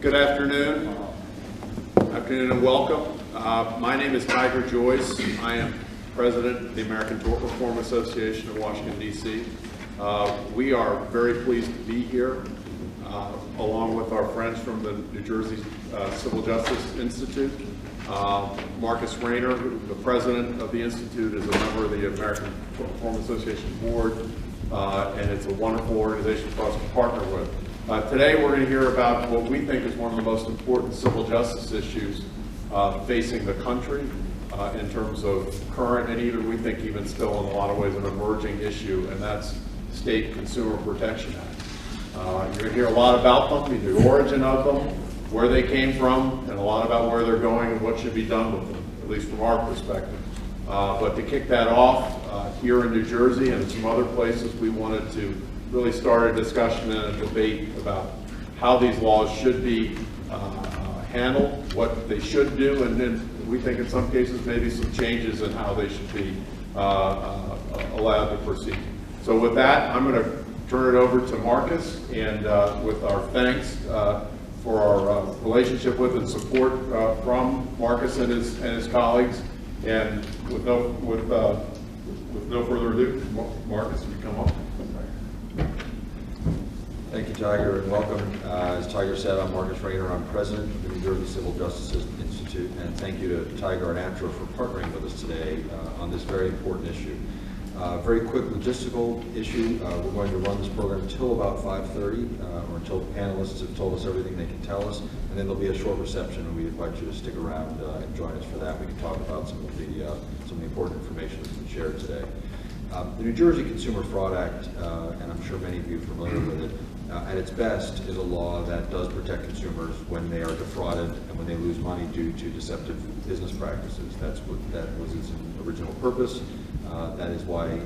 Good afternoon. Afternoon and welcome. My name is Tiger Joyce. I am president of the American Tort Reform Association of Washington, D.C. We are very pleased to be here, along with our friends from the New Jersey Civil Justice Institute. Marcus Rayner, the president of the Institute, is a member of the American Tort Reform Association board, and it's a wonderful organization for us to partner with. Today we're going to hear about what we think is one of the most important civil justice issues facing the country in terms of current and even, we think, even still in a lot of ways an emerging issue, and that's State Consumer Protection Act. You're going to hear a lot about them, the origin of them, where they came from, and a lot about where they're going and what should be done with them, at least from our perspective. But to kick that off, here in New Jersey and some other places, we wanted to really start a discussion and a debate about how these laws should be handled, what they should do, and then we think in some cases maybe some changes in how they should be allowed to proceed. So with that, I'm going to turn it over to Marcus, and with our thanks for our relationship with and support from Marcus and his colleagues. And with no further ado, Marcus, you come up. Thank you, Tiger, and welcome. As Tiger said, I'm Marcus Rayner. I'm president of the New Jersey Civil Justice Institute, and thank you to Tiger and ATRA for partnering with us today on this very important issue. Very quick logistical issue. We're going to run this program until about 5:30, or until the panelists have told us everything they can tell us, and then there'll be a short reception, and we invite you to stick around and join us for that. We can talk about some of the important information that's been shared today. The New Jersey Consumer Fraud Act, and I'm sure many of you are familiar with it, at its best is a law that does protect consumers when they are defrauded and when they lose money due to deceptive business practices. That was its original purpose. That is why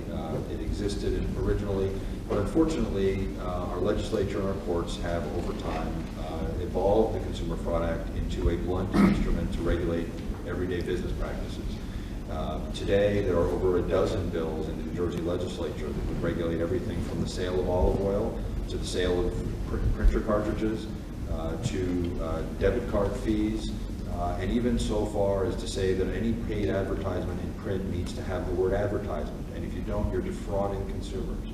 it existed originally. But unfortunately, our legislature and our courts have over time evolved the Consumer Fraud Act into a blunt instrument to regulate everyday business practices. Today, there are over a dozen bills in the New Jersey legislature that would regulate everything from the sale of olive oil to the sale of printer cartridges to debit card fees, and even so far as to say that any paid advertisement in print needs to have the word advertisement, and if you don't, you're defrauding consumers.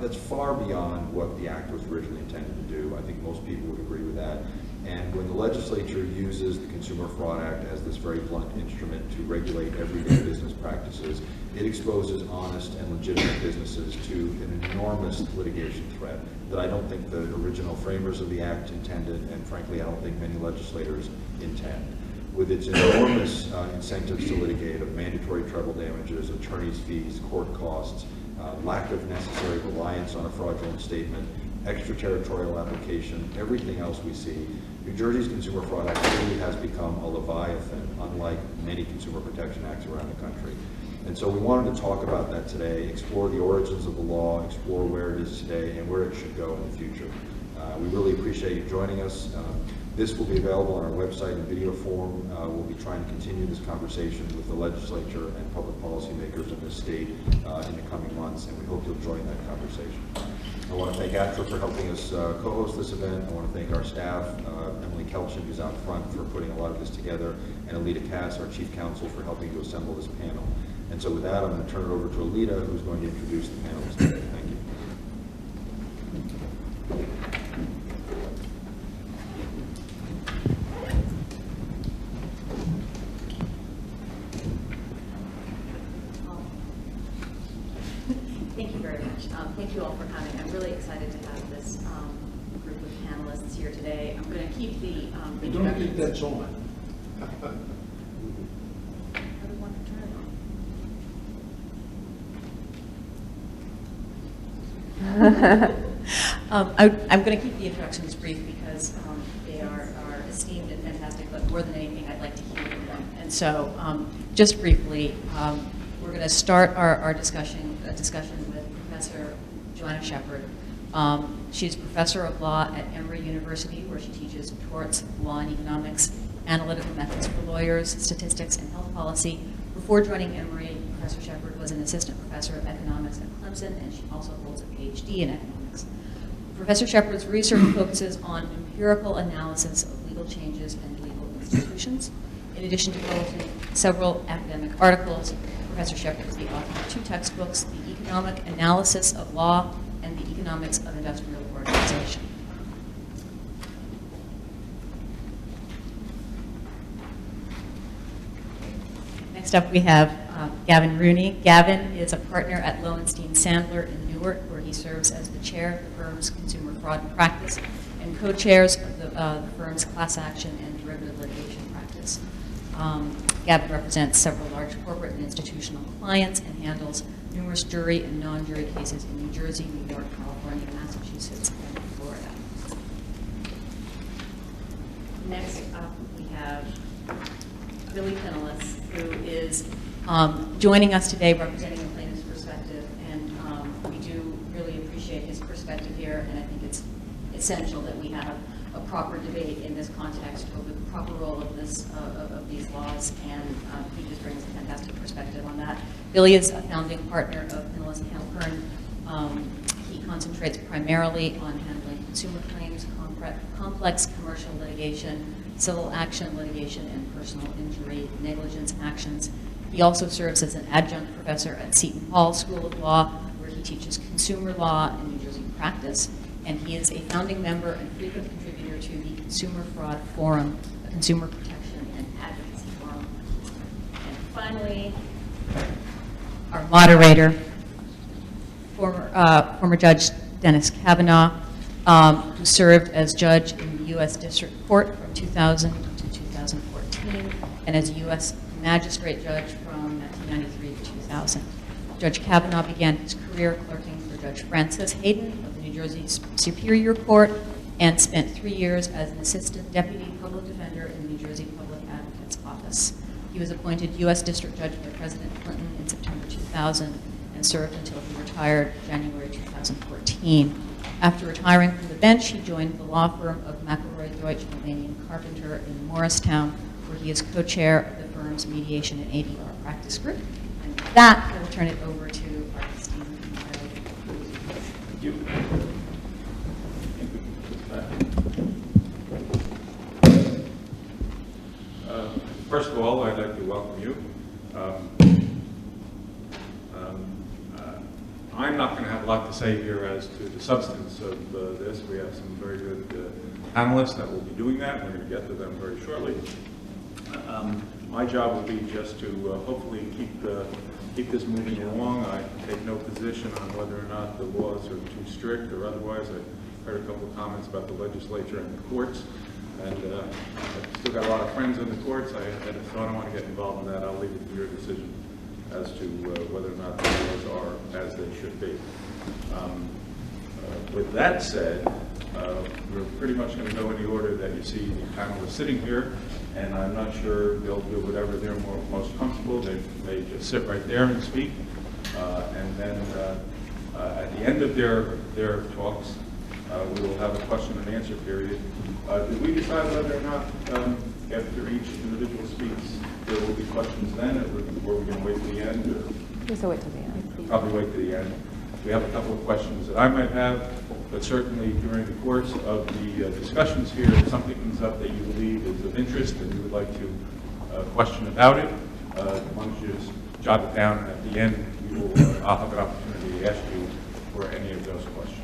That's far beyond what the act was originally intended to do. I think most people would agree with that. And when the legislature uses the Consumer Fraud Act as this very blunt instrument to regulate everyday business practices, it exposes honest and legitimate businesses to an enormous litigation threat that I don't think the original framers of the act intended, and frankly, I don't think many legislators intend. With its enormous incentives to litigate of mandatory treble damages, attorney's fees, court costs, lack of necessary reliance on a fraudulent statement, extraterritorial application, everything else we see, New Jersey's Consumer Fraud Act really has become a leviathan, unlike many consumer protection acts around the country. And so we wanted to talk about that today, explore the origins of the law, explore where it is today, and where it should go in the future. We really appreciate you joining us. This will be available on our website in video form. We'll be trying to continue this conversation with the legislature and public policymakers in this state in the coming months, and we hope you'll join that conversation. I want to thank ATRA for helping us co-host this event. I want to thank our staff, Emily Kelchin, who's out front, for putting a lot of this together, and Alita Cass, our chief counsel, for helping to assemble this panel. And so with that, I'm going to turn it over to Alita, who's going to introduce the panelists today. Thank you. Thank you very much. Thank you all for coming. I'm really excited to have this group of panelists here today. I'm going to keep the I don't think that's on. I'm going to keep the introductions brief because they are esteemed and fantastic, but more than anything, I'd like to hear from them. And so, just briefly, we're going to start our discussion with Professor Joanna Shepherd. She's professor of law at Emory University, where she teaches torts, law and economics, analytical methods for lawyers, statistics, and health policy. Before joining Emory, Professor Shepherd was an assistant professor of economics at Clemson, and she also holds a PhD in economics. Professor Shepherd's research focuses on empirical analysis of legal changes and legal institutions. In addition to publishing several academic articles, Professor Shepherd is the author of 2 textbooks, The Economic Analysis of Law and The Economics of Industrial Organization. Next up, we have Gavin Rooney. Gavin is a partner at Lowenstein Sandler in Newark, where he serves as the chair of the firm's consumer fraud practice and co-chairs of the firm's class action and derivative litigation practice. Gavin represents several large corporate and institutional clients and handles numerous jury and non-jury cases in New Jersey, New York, California, Massachusetts, and Florida. Next up, we have Billy Pinilis, who is joining us today representing the plaintiff's perspective, and we do really appreciate his perspective here, and I think it's essential that we have a proper debate in this context over the proper role of this of these laws, and he just brings a fantastic perspective on that. Billy is a founding partner of Pinilis of Halpern. He concentrates primarily on handling consumer claims, complex commercial litigation, civil action litigation, and personal injury negligence actions. He also serves as an adjunct professor at Seton Hall School of Law, where he teaches consumer law and New Jersey practice. And he is a founding member and frequent contributor to the Consumer Fraud Forum, a consumer protection and advocacy forum. And finally, our moderator, former Judge Dennis Cavanaugh, who served as judge in the U.S. District Court from 2000 to 2014, and as a U.S. Magistrate Judge from 1993 to 2000. Judge Cavanaugh began his career clerking for Judge Francis Hayden of the New Jersey Superior Court and spent 3 years as an assistant deputy public defender in the New Jersey Public Advocate's Office. He was appointed U.S. District Judge by President Clinton in September 2000 and served until he retired January 2014. After retiring from the bench, he joined the law firm of McElroy, Deutsch, Mulvaney Carpenter in Morristown, where he is co-chair of the firm's mediation and ADR practice group. And with that, I will turn it over to our esteemed moderator. Thank you. First of all, I'd like to welcome you. I'm not going to have a lot to say here as to the substance of this. We have some very good panelists that will be doing that. We're going to get to them very shortly. My job will be just to hopefully keep this moving along. I take no position on whether or not the laws are too strict or otherwise. I heard a couple of comments about the legislature and the courts, and I've still got a lot of friends in the courts, so I don't want to get involved in that. I'll leave it to your decision as to whether or not the laws are as they should be. With that said, we're pretty much going to go in the order that you see the panelists sitting here, and I'm not sure they'll do whatever they're most comfortable. They may just sit right there and speak, and then at the end of their talks, we will have a question and answer period. Did we decide whether or not after each individual speaks there will be questions then, or we're going to wait to the end? Just wait till the end. Probably wait to the end. We have a couple of questions that I might have, but certainly during the course of the discussions here, if something comes up that you believe is of interest and you would like to question about it, why don't you just jot it down, and at the end I'll have an opportunity to ask you for any of those questions.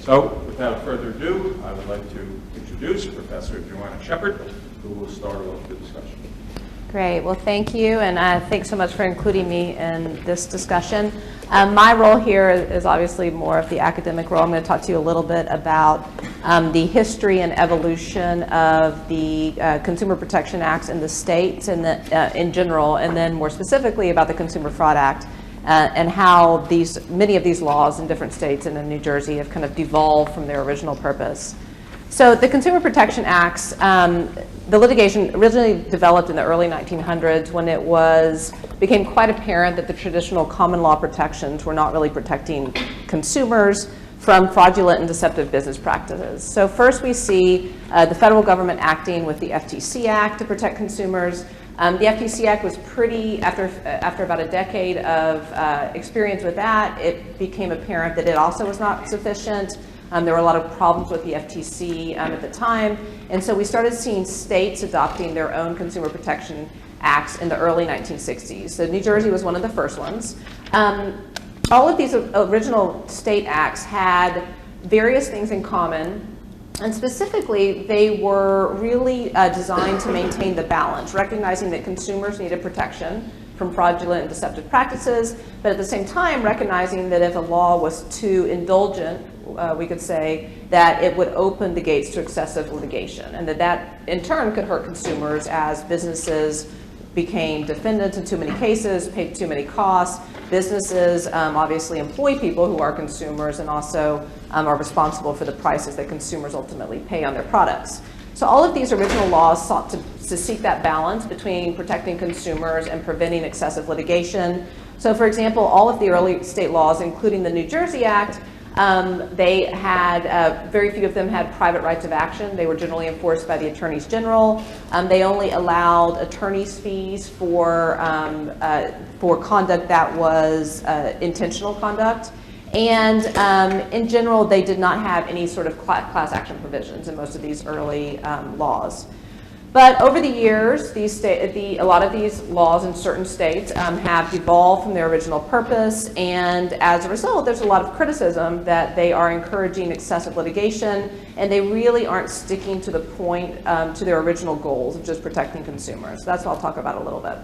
So, without further ado, I would like to introduce Professor Joanna Shepherd, who will start off the discussion. Great. Well, thank you, and thanks so much for including me in this discussion. My role here is obviously more of the academic role. I'm going to talk to you a little bit about the history and evolution of the Consumer Protection Acts in the states and in general, and then more specifically about the Consumer Fraud Act and how many of these laws in different states and in New Jersey have kind of devolved from their original purpose. So the Consumer Protection Acts, the litigation originally developed in the early 1900s when it became quite apparent that the traditional common law protections were not really protecting consumers from fraudulent and deceptive business practices. So first we see the federal government acting with the FTC Act to protect consumers. The FTC Act was after about a decade of experience with that, it became apparent that it also was not sufficient. There were a lot of problems with the FTC at the time, and so we started seeing states adopting their own consumer protection acts in the early 1960s. So New Jersey was one of the first ones. All of these original state acts had various things in common, and specifically, they were really designed to maintain the balance, recognizing that consumers needed protection from fraudulent and deceptive practices, but at the same time recognizing that if a law was too indulgent, we could say that it would open the gates to excessive litigation, and that in turn could hurt consumers as businesses became defendants in too many cases, paid too many costs. Businesses obviously employ people who are consumers and also are responsible for the prices that consumers ultimately pay on their products. So all of these original laws sought to seek that balance between protecting consumers and preventing excessive litigation. So for example, all of the early state laws, including the New Jersey Act, they had, very few of them had private rights of action. They were generally enforced by the attorneys general. They only allowed attorneys' fees for conduct that was intentional conduct. And in general, they did not have any sort of class action provisions in most of these early laws. But over the years, a lot of these laws in certain states have devolved from their original purpose, and as a result, there's a lot of criticism that they are encouraging excessive litigation, and they really aren't sticking to the point, to their original goals of just protecting consumers. So that's what I'll talk about a little bit.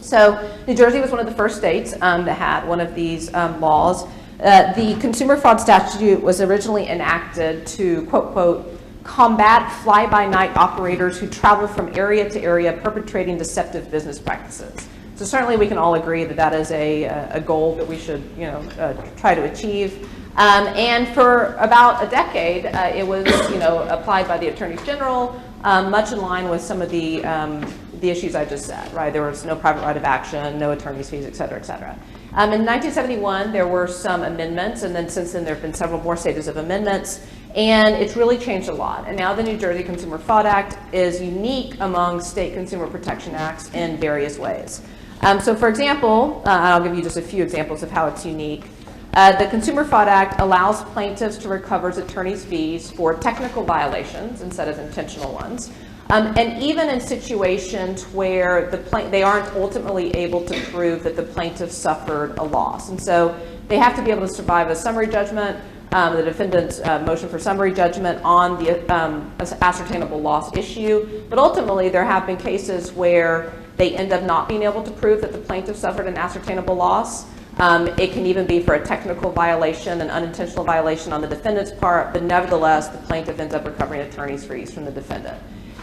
So New Jersey was one of the first states that had one of these laws. The consumer fraud statute was originally enacted to, quote, combat fly-by-night operators who travel from area to area perpetrating deceptive business practices. So certainly we can all agree that that is a goal that we should try to achieve. And for about a decade, it was applied by the attorneys general, much in line with some of the issues I just said, right? There was no private right of action, no attorney's fees, et cetera, et cetera. In 1971, there were some amendments, and then since then there have been several more stages of amendments, and it's really changed a lot. And now the New Jersey Consumer Fraud Act is unique among state consumer protection acts in various ways. So for example, I'll give you just a few examples of how it's unique. The Consumer Fraud Act allows plaintiffs to recover attorney's fees for technical violations instead of intentional ones. And even in situations where they aren't ultimately able to prove that the plaintiff suffered a loss. And so they have to be able to survive a summary judgment, the defendant's motion for summary judgment on the ascertainable loss issue. But ultimately, there have been cases where they end up not being able to prove that the plaintiff suffered an ascertainable loss. It can even be for a technical violation, an unintentional violation on the defendant's part, but nevertheless, the plaintiff ends up recovering attorney's fees from the defendant.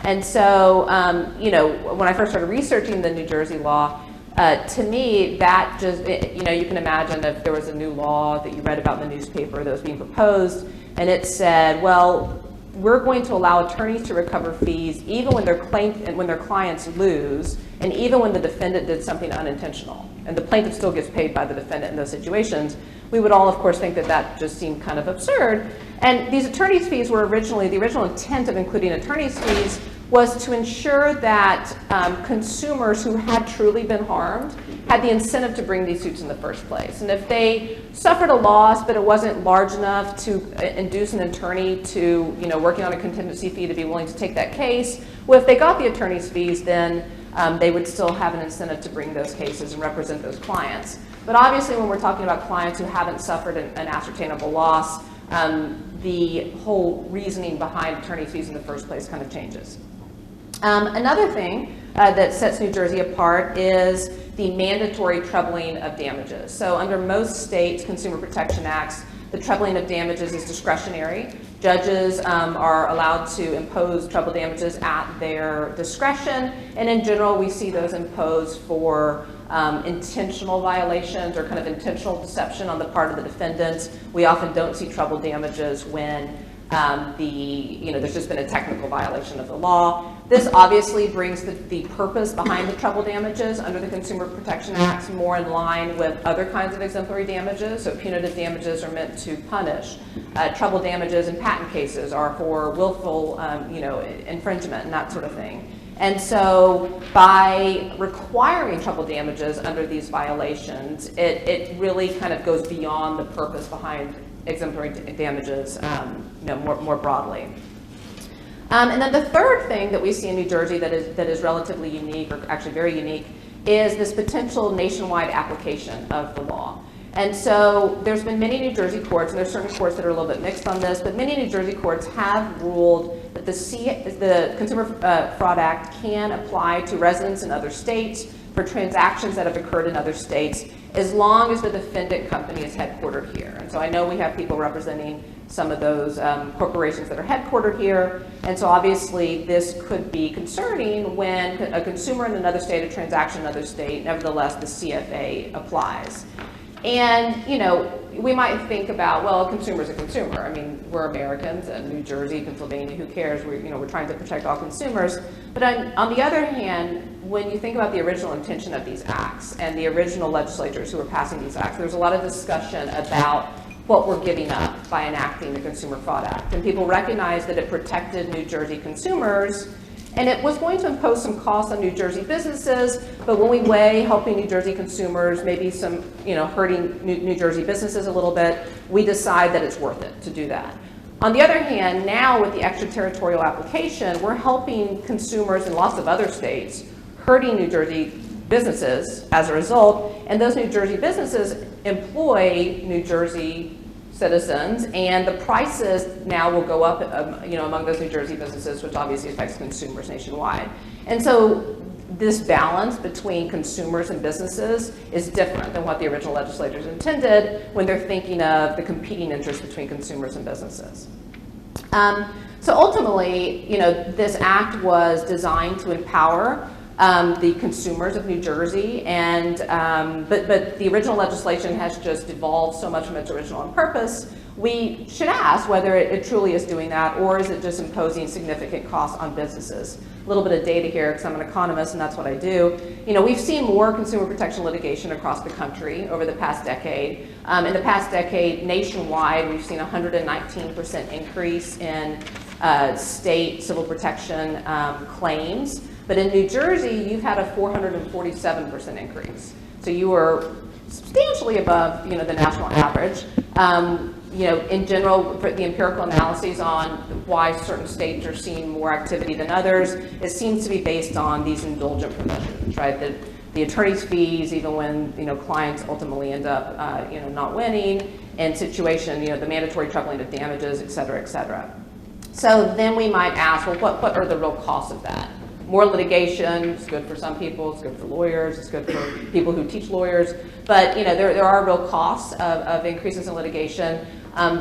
And so, when I first started researching the New Jersey law, to me, that just, you can imagine if there was a new law that you read about in the newspaper that was being proposed, and it said, well, we're going to allow attorneys to recover fees even when their clients lose, and even when the defendant did something unintentional, and the plaintiff still gets paid by the defendant in those situations. We would all, of course, think that that just seemed kind of absurd. And these attorney's fees were originally, the original intent of including attorney's fees was to ensure that consumers who had truly been harmed had the incentive to bring these suits in the first place. And if they suffered a loss, but it wasn't large enough to induce an attorney to, working on a contingency fee to be willing to take that case, well, if they got the attorney's fees, then they would still have an incentive to bring those cases and represent those clients. But obviously, when we're talking about clients who haven't suffered an ascertainable loss, the whole reasoning behind attorney's fees in the first place kind of changes. Another thing that sets New Jersey apart is the mandatory trebling of damages. So under most states' consumer protection acts, the trebling of damages is discretionary. Judges are allowed to impose treble damages at their discretion, and in general, we see those imposed for intentional violations or kind of intentional deception on the part of the defendants. We often don't see treble damages when there's just been a technical violation of the law. This obviously brings the purpose behind the treble damages under the Consumer Protection Acts more in line with other kinds of exemplary damages. So punitive damages are meant to punish. Treble damages in patent cases are for willful, infringement and that sort of thing. And so by requiring treble damages under these violations, it really kind of goes beyond the purpose behind exemplary damages more broadly. And then the third thing that we see in New Jersey that is relatively unique, or actually very unique, is this potential nationwide application of the law. And so there's been many New Jersey courts, and there's certain courts that are a little bit mixed on this, but many New Jersey courts have ruled that the Consumer Fraud Act can apply to residents in other states for transactions that have occurred in other states, as long as the defendant company is headquartered here. And so I know we have people representing some of those corporations that are headquartered here, and so obviously this could be concerning when a consumer in another state, a transaction in another state, nevertheless the CFA applies. And, you know, we might think about, well, a consumer's a consumer. I mean, we're Americans, and New Jersey, Pennsylvania, who cares? We're trying to protect all consumers. But on the other hand, when you think about the original intention of these acts and the original legislators who were passing these acts, there's a lot of discussion about what we're giving up by enacting the Consumer Fraud Act. And people recognized that it protected New Jersey consumers, and it was going to impose some costs on New Jersey businesses, but when we weigh helping New Jersey consumers, maybe some, hurting New Jersey businesses a little bit, we decide that it's worth it to do that. On the other hand, now with the extraterritorial application, we're helping consumers in lots of other states, hurting New Jersey businesses as a result, and those New Jersey businesses employ New Jersey citizens, and the prices now will go up among those New Jersey businesses, which obviously affects consumers nationwide. And so this balance between consumers and businesses is different than what the original legislators intended when they're thinking of the competing interests between consumers and businesses. So ultimately, this act was designed to empower the consumers of New Jersey, and but the original legislation has just evolved so much from its original purpose. We should ask whether it truly is doing that, or is it just imposing significant costs on businesses. A little bit of data here, because I'm an economist and that's what I do. We've seen more consumer protection litigation across the country over the past decade. In the past decade, nationwide, we've seen a 119% increase in state civil protection claims. But in New Jersey, you've had a 447% increase. So you were substantially above, the national average. In general, for the empirical analyses on why certain states are seeing more activity than others, it seems to be based on these indulgent provisions, right? The attorney's fees, even when, clients ultimately end up, not winning, and situation, the mandatory tripling of damages, et cetera, et cetera. So then we might ask, well, what are the real costs of that? More litigation is good for some people, it's good for lawyers, it's good for people who teach lawyers, but there are real costs of increases in litigation.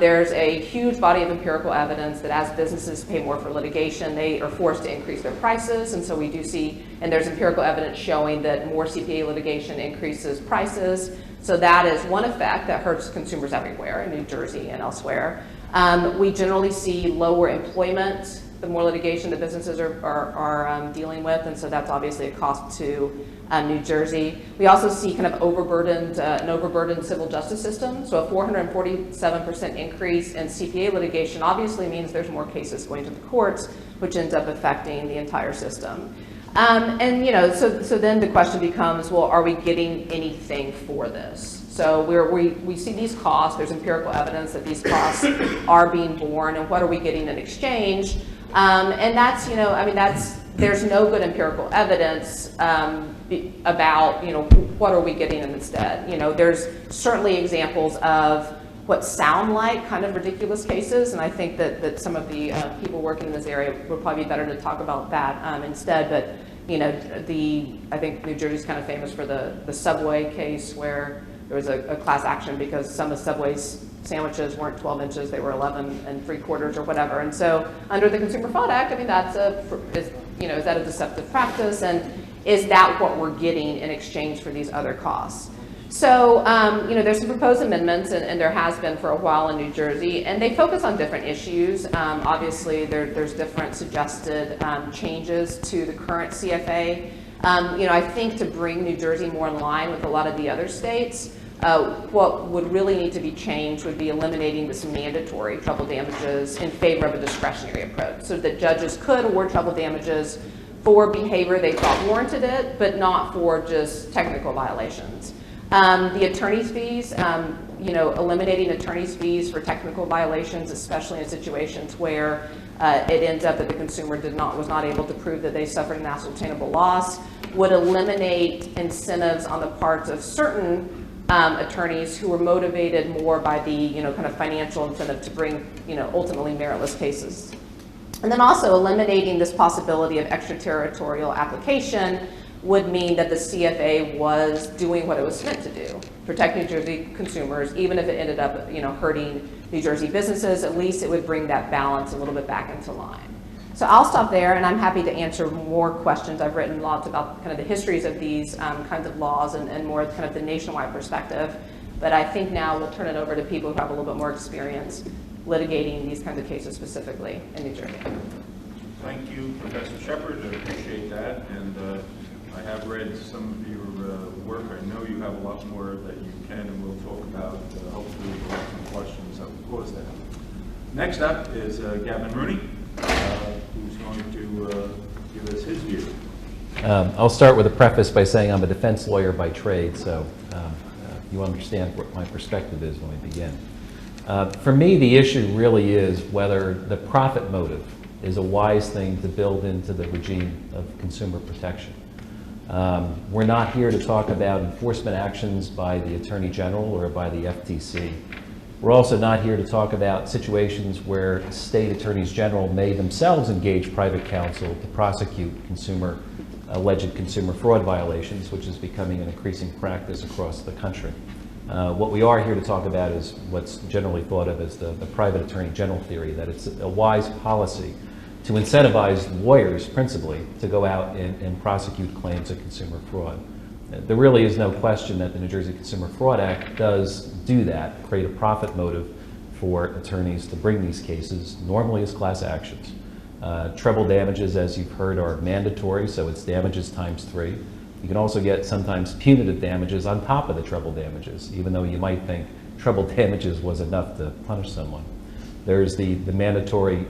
There's a huge body of empirical evidence that as businesses pay more for litigation, they are forced to increase their prices, and so we do see, and there's empirical evidence showing that more CPA litigation increases prices, so that is one effect that hurts consumers everywhere in New Jersey and elsewhere. We generally see lower employment the more litigation the businesses are dealing with, and so that's obviously a cost to New Jersey. We also see kind of an overburdened civil justice system. So a 447% increase in CPA litigation obviously means there's more cases going to the courts, which ends up affecting the entire system. So then the question becomes, well, are we getting anything for this? So we see these costs. There's empirical evidence that these costs are being borne, and what are we getting in exchange? And that's, there's no good empirical evidence about, what are we getting instead? There's certainly examples of what sound like kind of ridiculous cases, and I think that some of the people working in this area would probably be better to talk about that instead. But, I think New Jersey's kind of famous for the Subway case where there was a class action because some of Subway's sandwiches weren't 12 inches, they were 11 3/4 or whatever. And so under the Consumer Fraud Act, that's is that a deceptive practice? And is that what we're getting in exchange for these other costs? So, there's some proposed amendments, and there has been for a while in New Jersey, and they focus on different issues. Obviously, there's different suggested changes to the current CFA. I think to bring New Jersey more in line with a lot of the other states, what would really need to be changed would be eliminating this mandatory treble damages in favor of a discretionary approach, so that judges could award treble damages for behavior they thought warranted it, but not for just technical violations. The attorney's fees, eliminating attorney's fees for technical violations, especially in situations where it ends up that the consumer was not able to prove that they suffered an ascertainable loss, would eliminate incentives on the parts of certain attorneys who were motivated more by the kind of financial incentive to bring ultimately meritless cases. And then also eliminating this possibility of extraterritorial application would mean that the CFA was doing what it was meant to do, protect New Jersey consumers, even if it ended up hurting New Jersey businesses. At least it would bring that balance a little bit back into line. So I'll stop there, and I'm happy to answer more questions. I've written lots about kind of the histories of these kinds of laws and more kind of the nationwide perspective. But I think now we'll turn it over to people who have a little bit more experience litigating these kinds of cases specifically in New Jersey. Thank you, Professor Shepherd. I appreciate that. And I have read some of your work. I know you have a lot more that you can and will talk about. Hopefully we'll have some questions that will cause that. Next up is Gavin Rooney, who's going to give us his view. I'll start with a preface by saying I'm a defense lawyer by trade, so you understand what my perspective is when we begin. For me, the issue really is whether the profit motive is a wise thing to build into the regime of consumer protection. We're not here to talk about enforcement actions by the Attorney General or by the FTC. We're also not here to talk about situations where state attorneys general may themselves engage private counsel to prosecute alleged consumer fraud violations, which is becoming an increasing practice across the country. What we are here to talk about is what's generally thought of as the private attorney general theory, that it's a wise policy to incentivize lawyers principally to go out and prosecute claims of consumer fraud. There really is no question that the New Jersey Consumer Fraud Act does do that, create a profit motive for attorneys to bring these cases, normally as class actions. Treble damages, as you've heard, are mandatory, so it's damages times 3. You can also get sometimes punitive damages on top of the treble damages, even though you might think treble damages was enough to punish someone. There's the mandatory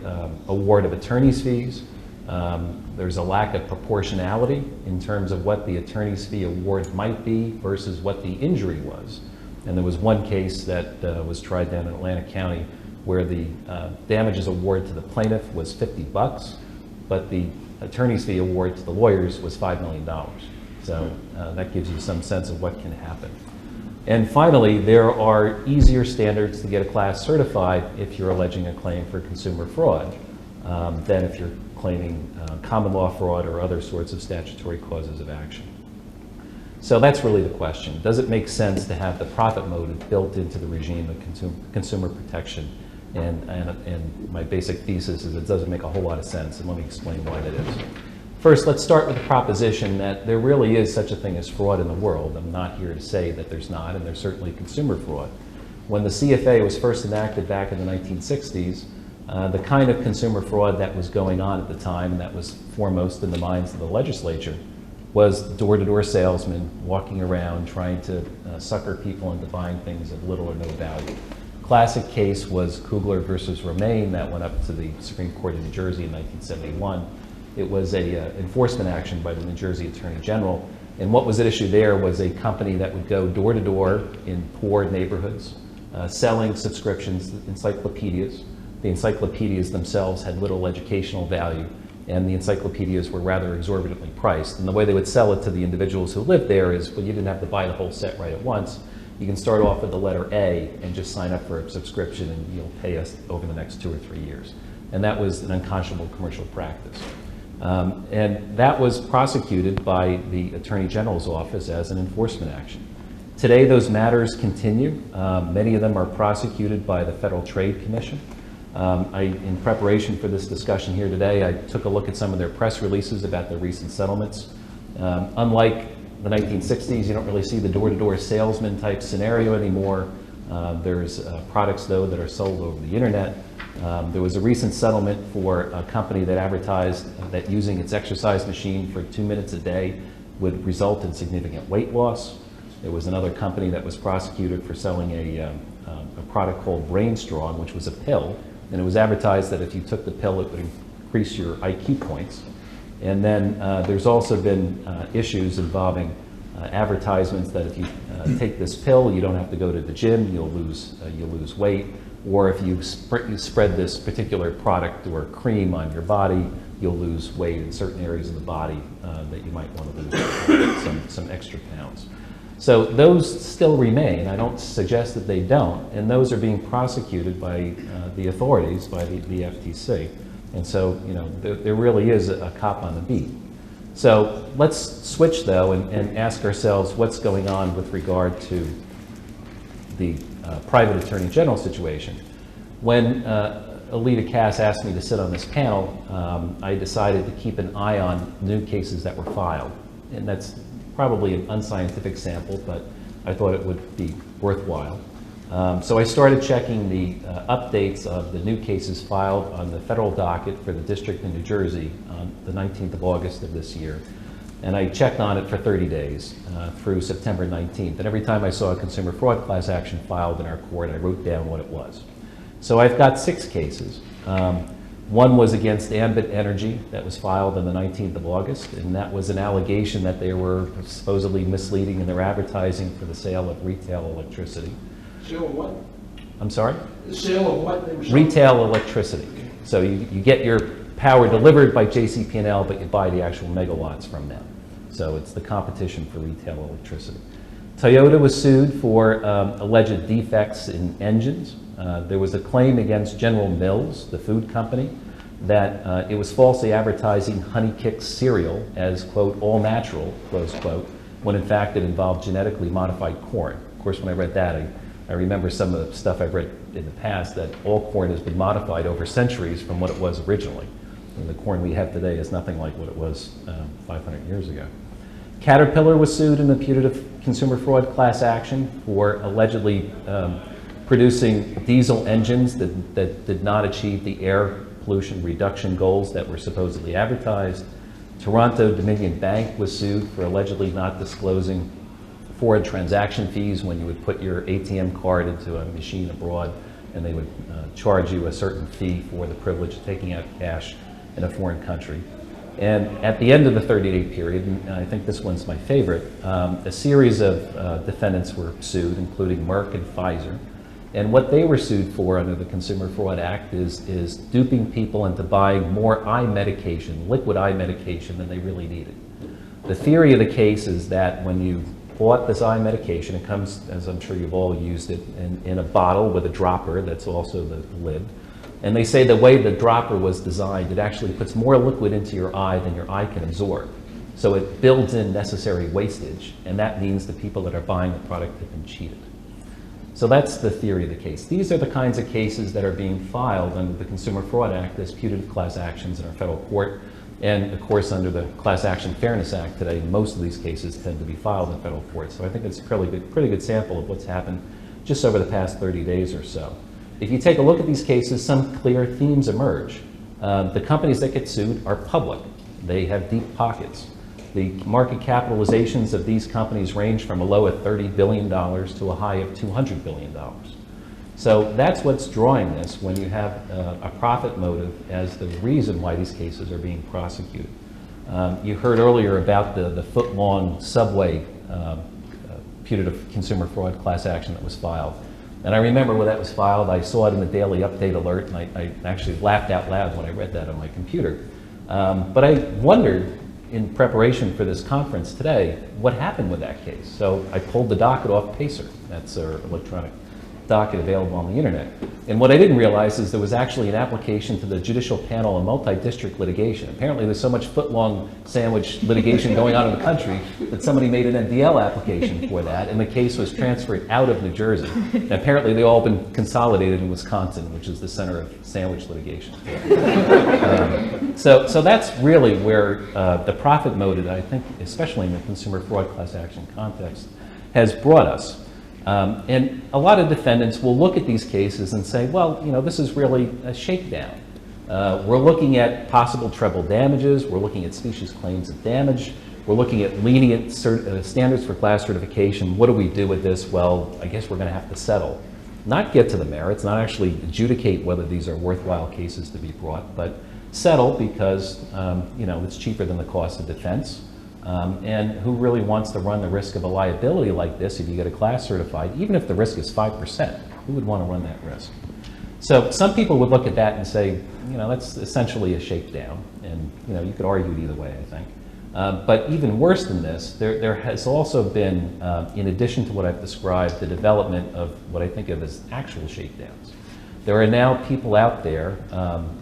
award of attorney's fees. There's a lack of proportionality in terms of what the attorney's fee award might be versus what the injury was. And there was one case that was tried down in Atlantic County where the damages award to the plaintiff was $50, but the attorney's fee award to the lawyers was $5 million. So that gives you some sense of what can happen. And finally, there are easier standards to get a class certified if you're alleging a claim for consumer fraud than if you're claiming common law fraud or other sorts of statutory causes of action. So that's really the question. Does it make sense to have the profit motive built into the regime of consumer protection? And my basic thesis is it doesn't make a whole lot of sense, and let me explain why that is. First, let's start with the proposition that there really is such a thing as fraud in the world. I'm not here to say that there's not, and there's certainly consumer fraud. When the CFA was first enacted back in the 1960s, the kind of consumer fraud that was going on at the time, and that was foremost in the minds of the legislature, was door-to-door salesmen walking around trying to sucker people into buying things of little or no value. Classic case was Kugler versus Romaine that went up to the Supreme Court of New Jersey in 1971. It was a enforcement action by the New Jersey Attorney General, and what was at issue there was a company that would go door to door in poor neighborhoods, selling subscriptions to encyclopedias. The encyclopedias themselves had little educational value, and the encyclopedias were rather exorbitantly priced. And the way they would sell it to the individuals who lived there is, well, you didn't have to buy the whole set right at once. You can start off with the letter A and just sign up for a subscription, and you'll pay us over the next 2 or 3 years. And that was an unconscionable commercial practice. And that was prosecuted by the Attorney General's office as an enforcement action. Today, those matters continue. Many of them are prosecuted by the Federal Trade Commission. In preparation for this discussion here today, I took a look at some of their press releases about the recent settlements. Unlike the 1960s, you don't really see the door-to-door salesman type scenario anymore. There's products, though, that are sold over the internet. There was a recent settlement for a company that advertised that using its exercise machine for 2 minutes a day would result in significant weight loss. There was another company that was prosecuted for selling a product called Brain Strong, which was a pill, and it was advertised that if you took the pill, it would increase your IQ points. And then there's also been issues involving advertisements that if you take this pill, you don't have to go to the gym, you'll lose weight, or if you spread this particular product or cream on your body, you'll lose weight in certain areas of the body that you might want to lose some extra pounds. So those still remain. I don't suggest that they don't, and those are being prosecuted by the authorities, by the FTC. And so, you know, there really is a cop on the beat. So let's switch, though, and ask ourselves what's going on with regard to the private attorney general situation. When Alita Cass asked me to sit on this panel, I decided to keep an eye on new cases that were filed. And that's probably an unscientific sample, but I thought it would be worthwhile. So I started checking the updates of the new cases filed on the federal docket for the district in New Jersey on the 19th of August of this year. And I checked on it for 30 days through September 19th. And every time I saw a consumer fraud class action filed in our court, I wrote down what it was. So I've got 6 cases. One was against Ambit Energy that was filed on the 19th of August, and that was an allegation that they were supposedly misleading in their advertising for the sale of retail electricity. Sale of what? I'm sorry? The sale of what? They were selling? Retail electricity. So you get your power delivered by JCP&L, but you buy the actual megawatts from them. So it's the competition for retail electricity. Toyota was sued for alleged defects in engines. There was a claim against General Mills, the food company, that it was falsely advertising Honey Kicks cereal as, quote, all natural, close quote, when in fact it involved genetically modified corn. Of course, when I read that, I remember some of the stuff I've read in the past, that all corn has been modified over centuries from what it was originally. And the corn we have today is nothing like what it was 500 years ago. Caterpillar was sued in a putative consumer fraud class action for allegedly producing diesel engines that did not achieve the air pollution reduction goals that were supposedly advertised. Toronto Dominion Bank was sued for allegedly not disclosing forward transaction fees when you would put your ATM card into a machine abroad, and they would charge you a certain fee for the privilege of taking out cash in a foreign country. And at the end of the 30-day period, and I think this one's my favorite, a series of defendants were sued, including Merck and Pfizer. And what they were sued for under the Consumer Fraud Act is duping people into buying more eye medication, liquid eye medication, than they really needed. The theory of the case is that when you bought this eye medication, it comes, as I'm sure you've all used it, in a bottle with a dropper that's also the lid. And they say the way the dropper was designed, it actually puts more liquid into your eye than your eye can absorb. So it builds in necessary wastage, and that means the people that are buying the product have been cheated. So that's the theory of the case. These are the kinds of cases that are being filed under the Consumer Fraud Act as putative class actions in our federal court. And of course, under the Class Action Fairness Act today, most of these cases tend to be filed in federal court. So I think it's a pretty good sample of what's happened just over the past 30 days or so. If you take a look at these cases, some clear themes emerge. The companies that get sued are public. They have deep pockets. The market capitalizations of these companies range from a low of $30 billion to a high of $200 billion. So that's what's drawing this when you have a profit motive as the reason why these cases are being prosecuted. You heard earlier about the foot-long subway putative consumer fraud class action that was filed. And I remember when that was filed, I saw it in the daily update alert, and I actually laughed out loud when I read that on my computer. But I wondered, in preparation for this conference today, what happened with that case. So I pulled the docket off Pacer. That's our electronic docket available on the internet. And what I didn't realize is there was actually an application to the Judicial Panel on Multi-District Litigation. Apparently there's so much foot-long sandwich litigation going on in the country that somebody made an MDL application for that, and the case was transferred out of New Jersey. And apparently they've all been consolidated in Wisconsin, which is the center of sandwich litigation. So that's really where the profit motive, I think, especially in the consumer fraud class action context, has brought us. And a lot of defendants will look at these cases and say, well, you know, this is really a shakedown. We're looking at possible treble damages. We're looking at specious claims of damage. We're looking at lenient standards for class certification. What do we do with this? Well, I guess we're going to have to settle. Not get to the merits, not actually adjudicate whether these are worthwhile cases to be brought, but settle because, you know, it's cheaper than the cost of defense. And who really wants to run the risk of a liability like this if you get a class certified, even if the risk is 5%? Who would want to run that risk? So some people would look at that and say, you know, that's essentially a shakedown. And, you know, you could argue it either way, I think. But even worse than this, there has also been, in addition to what I've described, the development of what I think of as actual shakedowns. There are now people out there,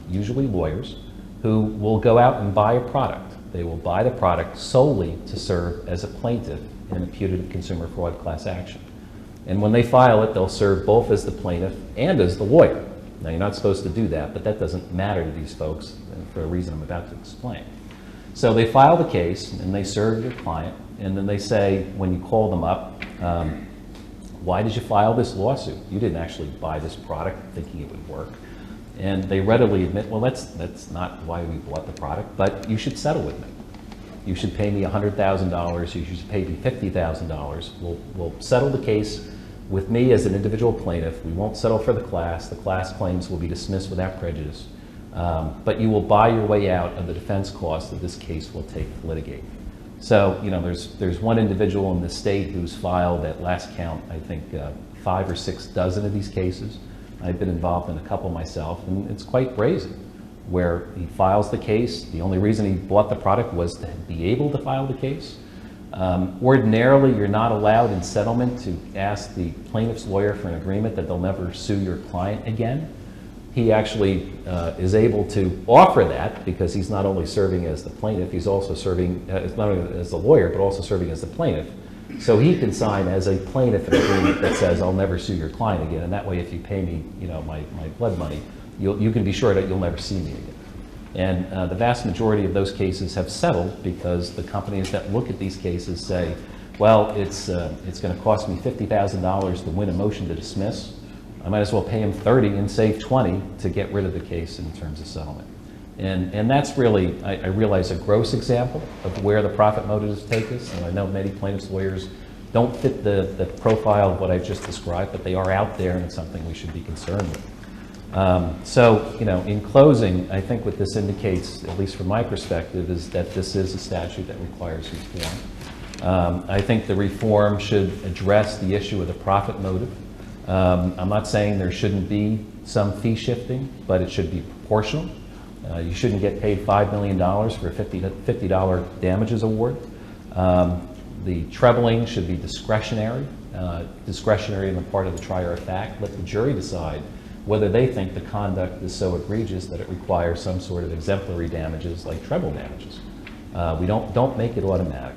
usually lawyers, who will go out and buy a product. They will buy the product solely to serve as a plaintiff in a putative consumer fraud class action. And when they file it, they'll serve both as the plaintiff and as the lawyer. Now, you're not supposed to do that, but that doesn't matter to these folks for a reason I'm about to explain. So they file the case, and they serve your client, and then they say, when you call them up, why did you file this lawsuit? You didn't actually buy this product thinking it would work. And they readily admit, well, that's not why we bought the product, but you should settle with me. You should pay me $100,000, you should pay me $50,000. We'll settle the case with me as an individual plaintiff. We won't settle for the class. The class claims will be dismissed without prejudice. But you will buy your way out of the defense costs that this case will take to litigate. So, you know, there's one individual in the state who's filed, at last count, I think 5 or 6 dozen of these cases. I've been involved in a couple myself, and it's quite brazen, where he files the case. The only reason he bought the product was to be able to file the case. Ordinarily, you're not allowed in settlement to ask the plaintiff's lawyer for an agreement that they'll never sue your client again. He actually is able to offer that because he's not only serving as the plaintiff, he's also serving not only as the lawyer, but also serving as the plaintiff. So he can sign as a plaintiff an agreement that says, I'll never sue your client again, and that way if you pay me, you know, my blood money, you can be sure that you'll never see me again. And the vast majority of those cases have settled because the companies that look at these cases say, well, it's going to cost me $50,000 to win a motion to dismiss. I might as well pay him 30 and save 20 to get rid of the case in terms of settlement. And that's really, I realize, a gross example of where the profit motives take us. And I know many plaintiffs' lawyers don't fit the profile of what I've just described, but they are out there, and it's something we should be concerned with. So, you know, in closing, I think what this indicates, at least from my perspective, is that this is a statute that requires reform. I think the reform should address the issue of the profit motive. I'm not saying there shouldn't be some fee shifting, but it should be proportional. You shouldn't get paid $5 million for a $50 damages award. The trebling should be discretionary, discretionary on the part of the trier of fact. Let the jury decide whether they think the conduct is so egregious that it requires some sort of exemplary damages like treble damages. We don't make it automatic.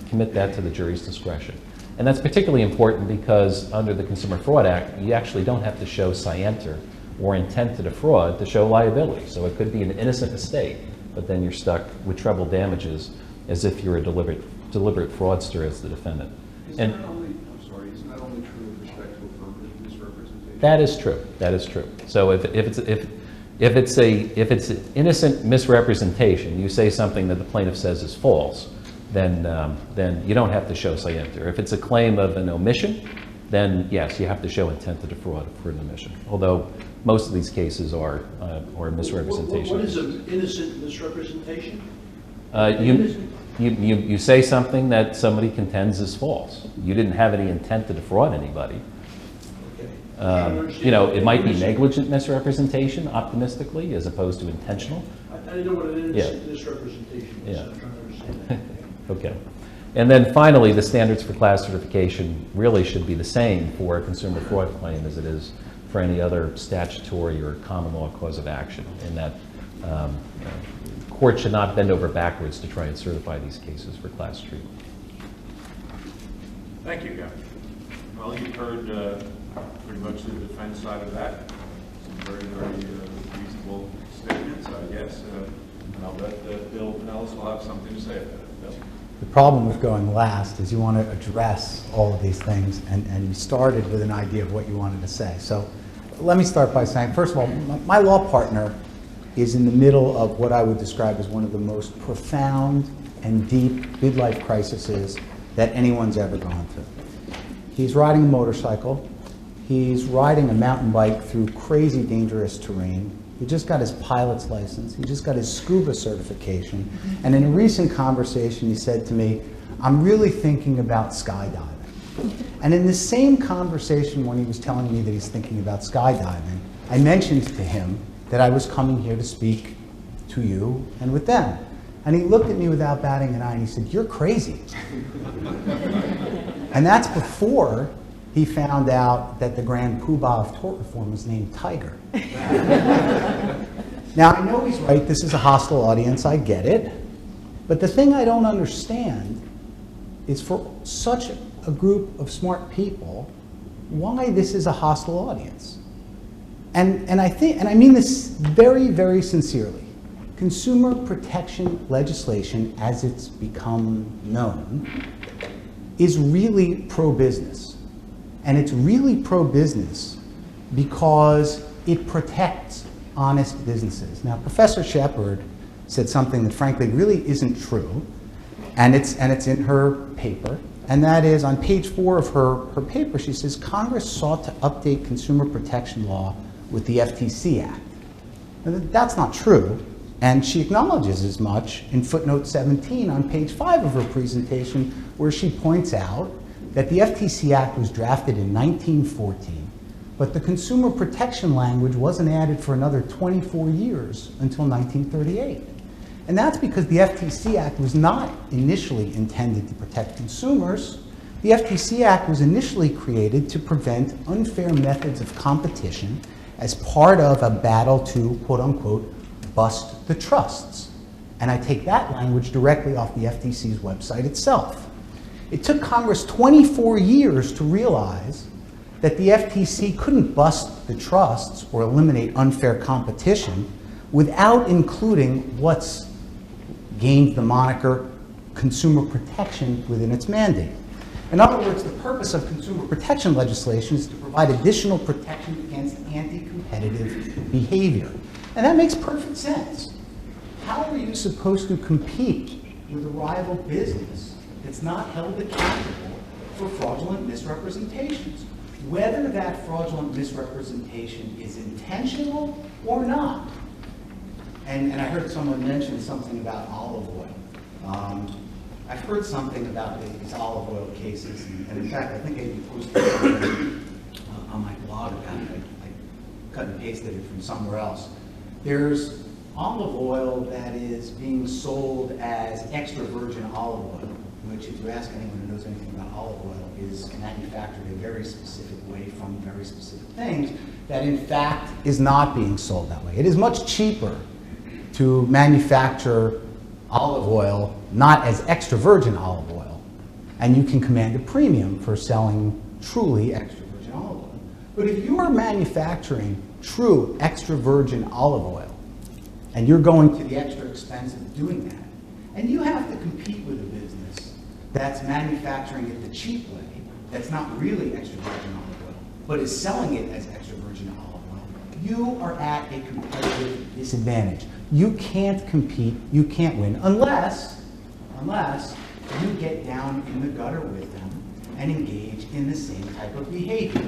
Commit that to the jury's discretion. And that's particularly important because under the Consumer Fraud Act, you actually don't have to show scienter or intent to defraud to show liability. So it could be an innocent mistake, but then you're stuck with treble damages as if you're a deliberate fraudster as the defendant. Isn't that only true with respect to affirmative misrepresentation? That is true. That is true. So if it's an innocent misrepresentation, you say something that the plaintiff says is false, then you don't have to show scienter. If it's a claim of an omission, then yes, you have to show intent to defraud for an omission. Although most of these cases are misrepresentations. What is an innocent misrepresentation? You say something that somebody contends is false. You didn't have any intent to defraud anybody. You know, it might be negligent misrepresentation, optimistically, as opposed to intentional. I don't know what an innocent misrepresentation is. Yeah. I'm trying to understand that. Okay. And then finally, the standards for class certification really should be the same for a consumer fraud claim as it is for any other statutory or common law cause of action, in that courts should not bend over backwards to try and certify these cases for class treatment. Thank you, Gavin. Well, you've heard pretty much the defense side of that. Some very, very reasonable statements, I guess. And I'll bet that Bill Pinilis will have something to say about it. Bill? The problem with going last is you want to address all of these things, and you started with an idea of what you wanted to say. So let me start by saying, first of all, my law partner is in the middle of what I would describe as one of the most profound and deep midlife crises that anyone's ever gone through. He's riding a motorcycle. He's riding a mountain bike through crazy dangerous terrain. He just got his pilot's license. He just got his scuba certification. And in a recent conversation, he said to me, I'm really thinking about skydiving. And in the same conversation when he was telling me that he's thinking about skydiving, I mentioned to him that I was coming here to speak to you and with them. And he looked at me without batting an eye and he said, you're crazy. And that's before he found out that the grand poobah of tort reform was named Tiger. Now, I know he's right. This is a hostile audience. I get it. But the thing I don't understand is for such a group of smart people, why this is a hostile audience. And I think, and I mean this very, very sincerely, consumer protection legislation, as it's become known, is really pro-business. And it's really pro-business because it protects honest businesses. Now, Professor Shepherd said something that frankly really isn't true, and it's in her paper, and that is on page 4 of her paper, she says, Congress sought to update consumer protection law with the FTC Act. And that's not true, and she acknowledges as much in footnote 17 on page 5 of her presentation, where she points out that the FTC Act was drafted in 1914, but the consumer protection language wasn't added for another 24 years until 1938. And that's because the FTC Act was not initially intended to protect consumers. The FTC Act was initially created to prevent unfair methods of competition as part of a battle to, quote unquote, bust the trusts. And I take that language directly off the FTC's website itself. It took Congress 24 years to realize that the FTC couldn't bust the trusts or eliminate unfair competition without including what's gained the moniker consumer protection within its mandate. In other words, the purpose of consumer protection legislation is to provide additional protection against anti-competitive behavior. And that makes perfect sense. How are you supposed to compete with a rival business that's not held accountable for fraudulent misrepresentations, whether that fraudulent misrepresentation is intentional or not? And I heard someone mention something about olive oil. I've heard something about these olive oil cases, and in fact, I think I even posted something on my blog about it. I cut and pasted it from somewhere else. There's olive oil that is being sold as extra virgin olive oil, which, if you ask anyone who knows anything about olive oil, is manufactured a very specific way from very specific things that in fact is not being sold that way. It is much cheaper to manufacture olive oil not as extra virgin olive oil, and you can command a premium for selling truly extra virgin olive oil. But if you are manufacturing true extra virgin olive oil, and you're going to the extra expense of doing that, and you have to compete with a business that's manufacturing it the cheap way, that's not really extra virgin olive oil, but is selling it as extra virgin olive oil, you are at a competitive disadvantage. You can't compete, you can't win, unless you get down in the gutter with them and engage in the same type of behavior.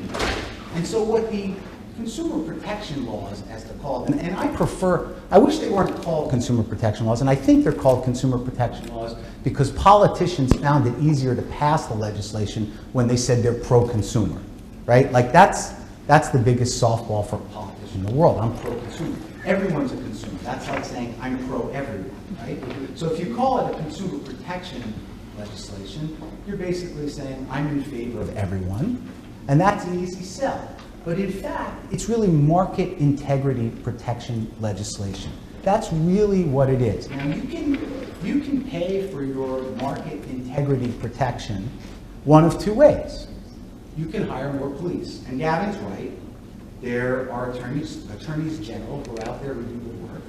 And so what the consumer protection laws, as they're called, and I wish they weren't called consumer protection laws, and I think they're called consumer protection laws because politicians found it easier to pass the legislation when they said they're pro-consumer, right? Like that's the biggest softball for a politician in the world. I'm pro-consumer. Everyone's a consumer. That's like saying I'm pro-everyone, right? So if you call it a consumer protection legislation, you're basically saying I'm in favor of everyone, and that's an easy sell. But in fact, it's really market integrity protection legislation. That's really what it is. Now, you can pay for your market integrity protection one of two ways. You can hire more police. And Gavin's right. There are attorneys general who are out there who do good work.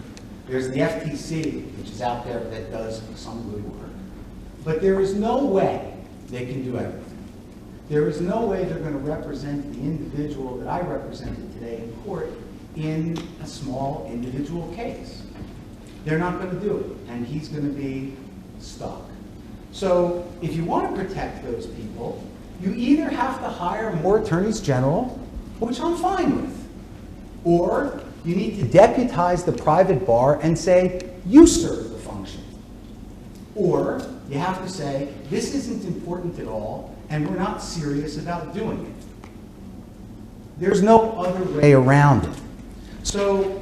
There's the FTC, which is out there that does some good work. But there is no way they can do everything. There is no way they're going to represent the individual that I represented today in court in a small individual case. They're not going to do it, and he's going to be stuck. So if you want to protect those people, you either have to hire more attorneys general, which I'm fine with, or You need to deputize the private bar and say, you serve the function. Or you have to say, this isn't important at all, and we're not serious about doing it. There's no other way around it. So,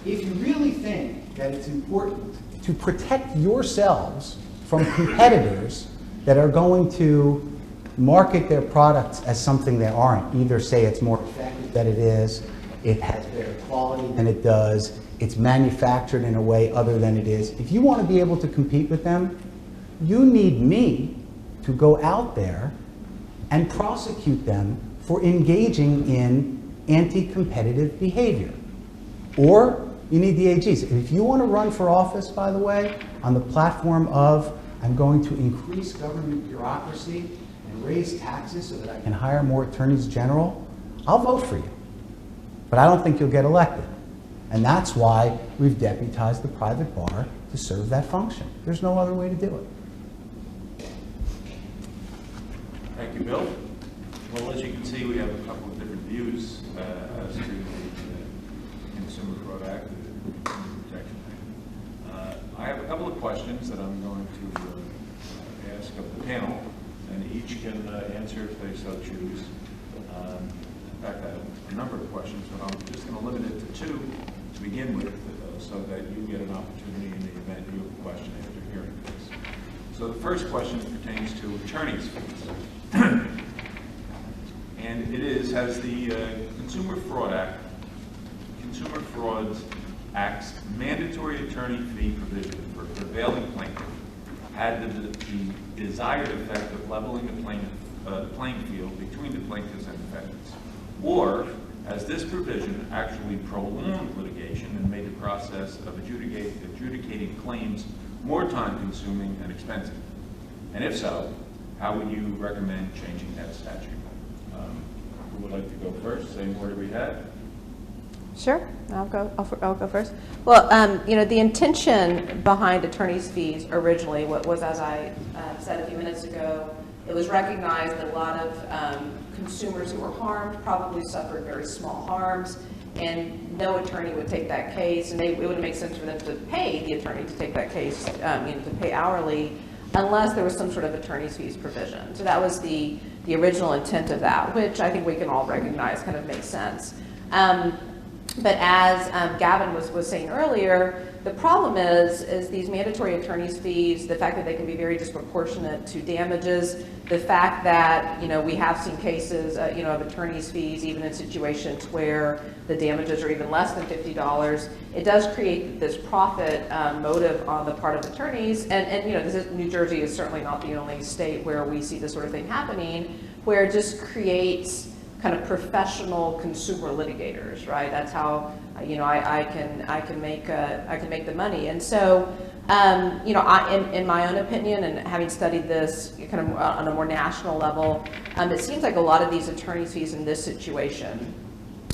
if you really think that it's important to protect yourselves from competitors that are going to market their products as something they aren't, either say it's more effective than it is, it has better quality than it does, it's manufactured in a way other than it is. If you want to be able to compete with them, you need me to go out there and prosecute them for engaging in anti-competitive behavior. Or you need the AGs. If you want to run for office, by the way, on the platform of I'm going to increase government bureaucracy and raise taxes so that I can hire more attorneys general, I'll vote for you. But I don't think you'll get elected. And that's why we've deputized the private bar to serve that function. There's no other way to do it. Thank you, Bill. Well, as you can see, we have a couple of different views as to the Consumer Fraud Act and the Consumer Protection Act. I have a couple of questions that I'm going to ask of the panel, and each can answer if they so choose. In fact, I have a number of questions, but I'm just going to limit it to two to begin with, so that you get an opportunity in the event you have a question after hearing this. So the first question pertains to attorney's fees. And it is, has the Consumer Fraud Act's mandatory attorney fee provision for prevailing plaintiff had the desired effect of leveling the playing field between the plaintiffs and defendants? Or has this provision actually prolonged litigation and made the process of adjudicating claims more time-consuming and expensive? And if so, how would you recommend changing that statute? Who would like to go first? Same order we had. Sure, I'll go first. Well, you know, the intention behind attorney's fees originally was, as I said a few minutes ago, it was recognized that a lot of consumers who were harmed probably suffered very small harms, and no attorney would take that case, and it wouldn't make sense for them to pay the attorney to take that case, to pay hourly, unless there was some sort of attorney's fees provision. So that was the original intent of that, which I think we can all recognize kind of makes sense. But as Gavin was saying earlier, the problem is these mandatory attorney's fees, the fact that they can be very disproportionate to damages, the fact that, you know, we have seen cases, you know, of attorney's fees even in situations where the damages are even less than $50. It does create this profit motive on the part of attorneys, and you know, New Jersey is certainly not the only state where we see this sort of thing happening, where it just creates kind of professional consumer litigators, right? That's how, you know, I can make the money. And so, you know, in my own opinion, and having studied this kind of on a more national level, it seems like a lot of these attorney's fees in this situation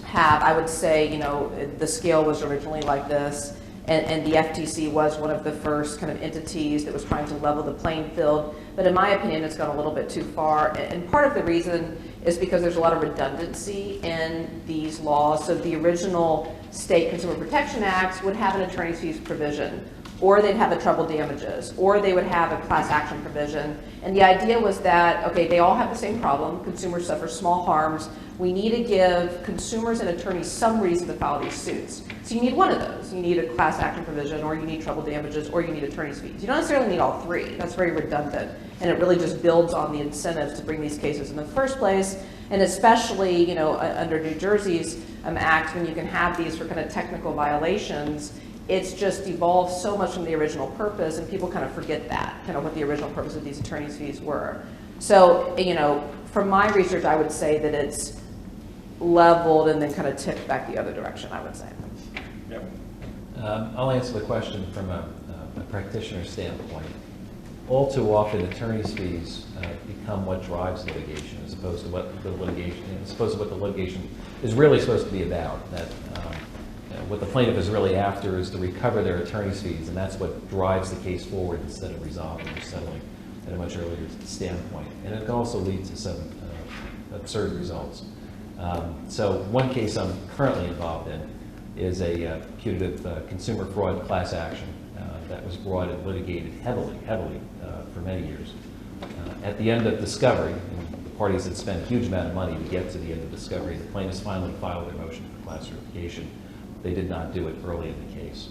have, I would say, you know, the scale was originally like this, and the FTC was one of the first kind of entities that was trying to level the playing field. But in my opinion, it's gone a little bit too far. And part of the reason is because there's a lot of redundancy in these laws. So the original state Consumer Protection Acts would have an attorney's fees provision, or they'd have a treble damages, or they would have a class action provision. And the idea was that, okay, they all have the same problem. Consumers suffer small harms. We need to give consumers and attorneys some reason to file these suits. So you need one of those. You need a class action provision, or you need treble damages, or you need attorney's fees. You don't necessarily need all three. That's very redundant. And it really just builds on the incentives to bring these cases in the first place. And especially, you know, under New Jersey's act, when you can have these for kind of technical violations, it's just evolved so much from the original purpose, and people kind of forget that, kind of what the original purpose of these attorney's fees were. So, you know, from my research, I would say that it's leveled and then kind of tipped back the other direction, I would say. Yep. I'll answer the question from a practitioner standpoint. All too often, attorney's fees become what drives litigation, as opposed to what the litigation is really supposed to be about. That what the plaintiff is really after is to recover their attorney's fees, and that's what drives the case forward instead of resolving or settling at a much earlier standpoint. And it can also lead to some absurd results. So one case I'm currently involved in is a putative consumer fraud class action that was brought and litigated heavily for many years. At the end of discovery, the parties had spent a huge amount of money to get to the end of discovery. The plaintiffs finally filed their motion for class certification. They did not do it early in the case.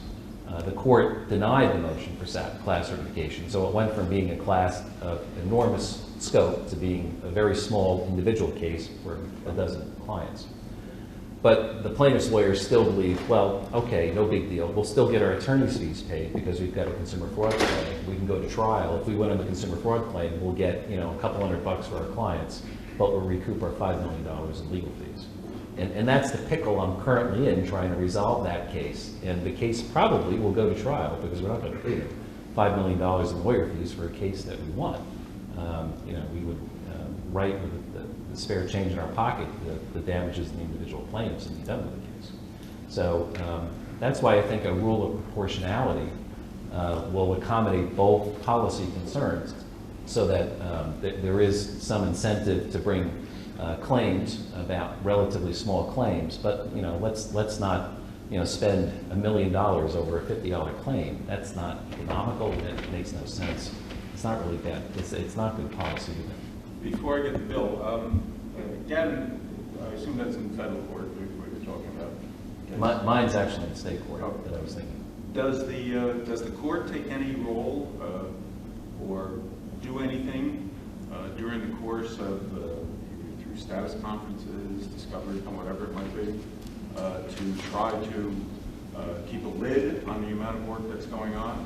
The court denied the motion for class certification, so it went from being a class of enormous scope to being a very small individual case for a dozen clients. But the plaintiff's lawyers still believe, well, okay, no big deal. We'll still get our attorney's fees paid because we've got a consumer fraud claim. We can go to trial. If we win on the consumer fraud claim, we'll get a couple $100 for our clients, but we'll recoup our $5 million in legal fees. And that's the pickle I'm currently in, trying to resolve that case. And the case probably will go to trial because we're not going to pay them $5 million in lawyer fees for a case that we won. We would write with the spare change in our pocket the damages in the individual plaintiffs and be done with the case. So that's why I think a rule of proportionality will accommodate both policy concerns so that there is some incentive to bring claims about relatively small claims, but let's not spend $1 million over a $50 claim. That's not economical. It makes no sense. It's not really bad. It's not good policy either. Before I get the bill, Gavin, I assume that's in federal court what you're talking about. Mine's actually in state court that I was thinking. Does the court take any role or do anything during the course of through status conferences, discovery, whatever it might be, to try to keep a lid on the amount of work that's going on?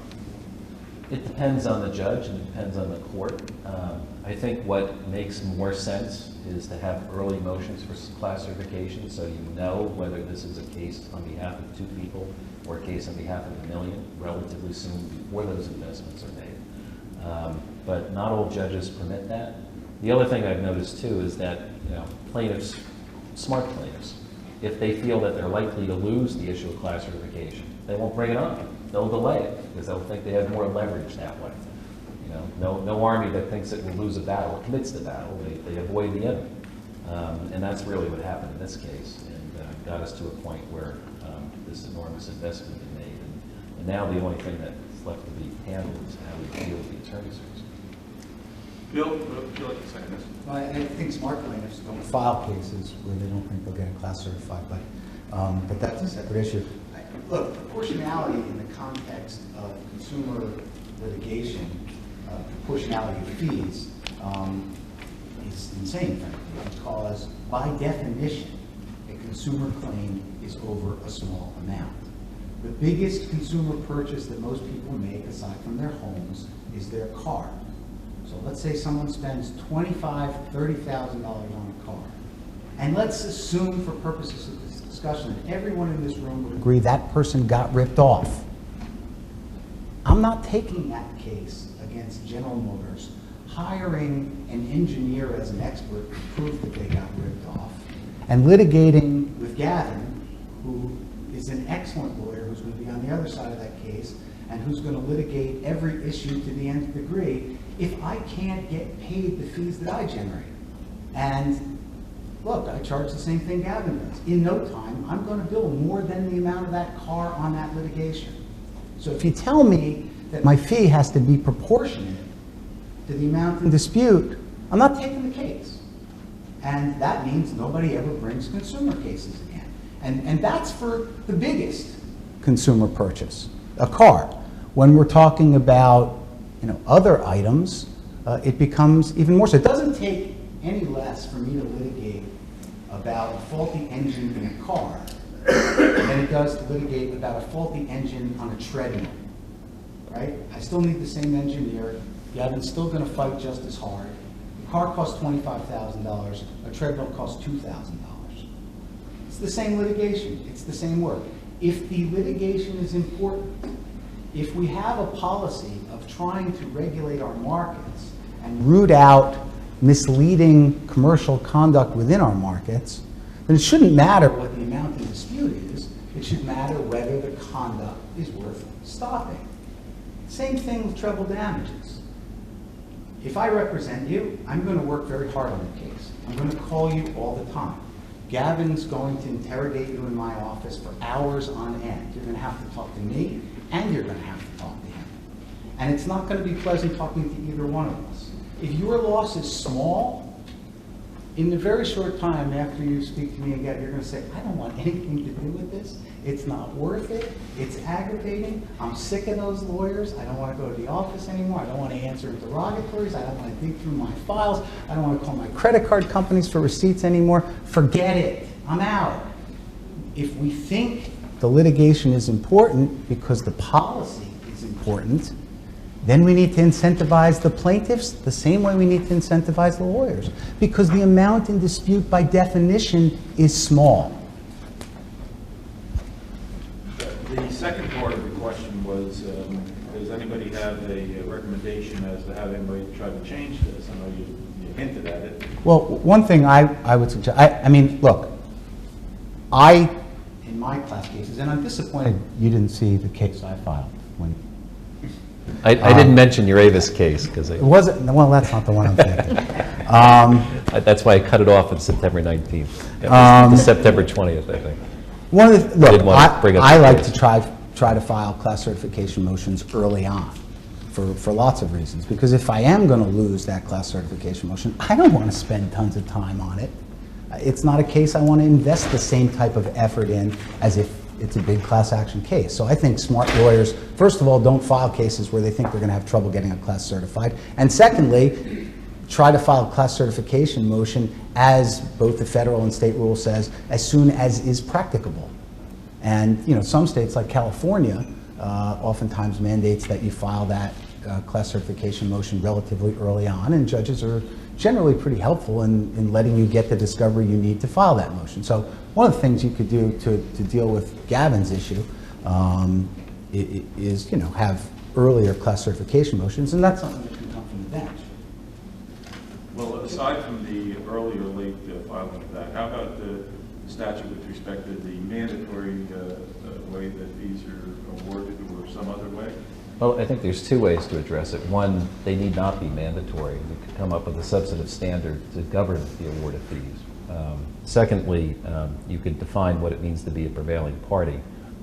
It depends on the judge and it depends on the court. I think what makes more sense is to have early motions for class certification so you know whether this is a case on behalf of 2 people or a case on behalf of 1 million relatively soon before those investments are made. But not all judges permit that. The other thing I've noticed too is that plaintiffs, smart plaintiffs, if they feel that they're likely to lose the issue of class certification, they won't bring it up. They'll delay it because they'll think they have more leverage that way. No army that thinks it will lose a battle commits the battle. They avoid the enemy. And that's really what happened in this case and got us to a point where this enormous investment had been made. And now the only thing that's left to be handled is how we deal with the attorney's fees. Bill, would you like to say this? I think smart plaintiffs don't file cases where they don't think they'll get a class certified, but that's a separate issue. Look, proportionality in the context of consumer litigation, proportionality of fees, is insane, frankly, because by definition, a consumer claim is over a small amount. The biggest consumer purchase that most people make, aside from their homes, is their car. So let's say someone spends $25,000, $30,000 on a car. And let's assume for purposes of this discussion that everyone in this room would agree that person got ripped off. I'm not taking that case against General Motors, hiring an engineer as an expert to prove that they got ripped off, and litigating with Gavin, who is an excellent lawyer who's going to be on the other side of that case, and who's going to litigate every issue to the nth degree, if I can't get paid the fees that I generate. And look, I charge the same thing Gavin does. In no time, I'm going to bill more than the amount of that car on that litigation. So if you tell me that my fee has to be proportionate to the amount in dispute, I'm not taking the case. And that means nobody ever brings consumer cases again. And that's for the biggest consumer purchase, a car. When we're talking about other items, it becomes even more so. It doesn't take any less for me to litigate about a faulty engine in a car than it does to litigate about a faulty engine on a treadmill, right? I still need the same engineer. Gavin's still going to fight just as hard. The car costs $25,000. A treadmill costs $2,000. It's the same litigation. It's the same work. If the litigation is important, if we have a policy of trying to regulate our markets and root out misleading commercial conduct within our markets, then it shouldn't matter what the amount in dispute is. It should matter whether the conduct is worth stopping. Same thing with treble damages. If I represent you, I'm going to work very hard on the case. I'm going to call you all the time. Gavin's going to interrogate you in my office for hours on end. You're going to have to talk to me, and you're going to have to talk to him. And it's not going to be pleasant talking to either one of us. If your loss is small, in the very short time after you speak to me again, you're going to say, I don't want anything to do with this. It's not worth it. It's aggravating. I'm sick of those lawyers. I don't want to go to the office anymore. I don't want to answer interrogatories. I don't want to dig through my files. I don't want to call my credit card companies for receipts anymore. Forget it. I'm out. If we think the litigation is important because the policy is important, then we need to incentivize the plaintiffs the same way we need to incentivize the lawyers, because the amount in dispute by definition is small. The second part of the question was, does anybody have a recommendation as to how anybody try to change this? I know you hinted at it. Well, one thing I would suggest, I mean, look, in my class cases, and I'm disappointed you didn't see the case I filed when. I didn't mention your Avis case because It wasn't, well, that's not the one I'm thinking. that's why I cut it off on September 19th. It was the September 20th, I think. One of the, look, I like case. to try to file class certification motions early on for lots of reasons. Because if I am going to lose that class certification motion, I don't want to spend tons of time on it. It's not a case I want to invest the same type of effort in as if it's a big class action case. So I think smart lawyers, first of all, don't file cases where they think they're going to have trouble getting a class certified. And secondly, try to file a class certification motion, as both the federal and state rule says, as soon as is practicable. And you know, some states like California oftentimes mandates that you file that class certification motion relatively early on, and judges are generally pretty helpful in letting you get the discovery you need to file that motion. So one of the things you could do to deal with Gavin's issue is, you know, have earlier class certification motions, and that's something that can come from the bench. Well, aside from the early or late filing of that, how about the statute with respect to the mandatory way that fees are awarded, or some other way? Well, I think there's two ways to address it. One, they need not be mandatory. We could come up with a substantive standard to govern the award of fees. Secondly, you could define what it means to be a prevailing party.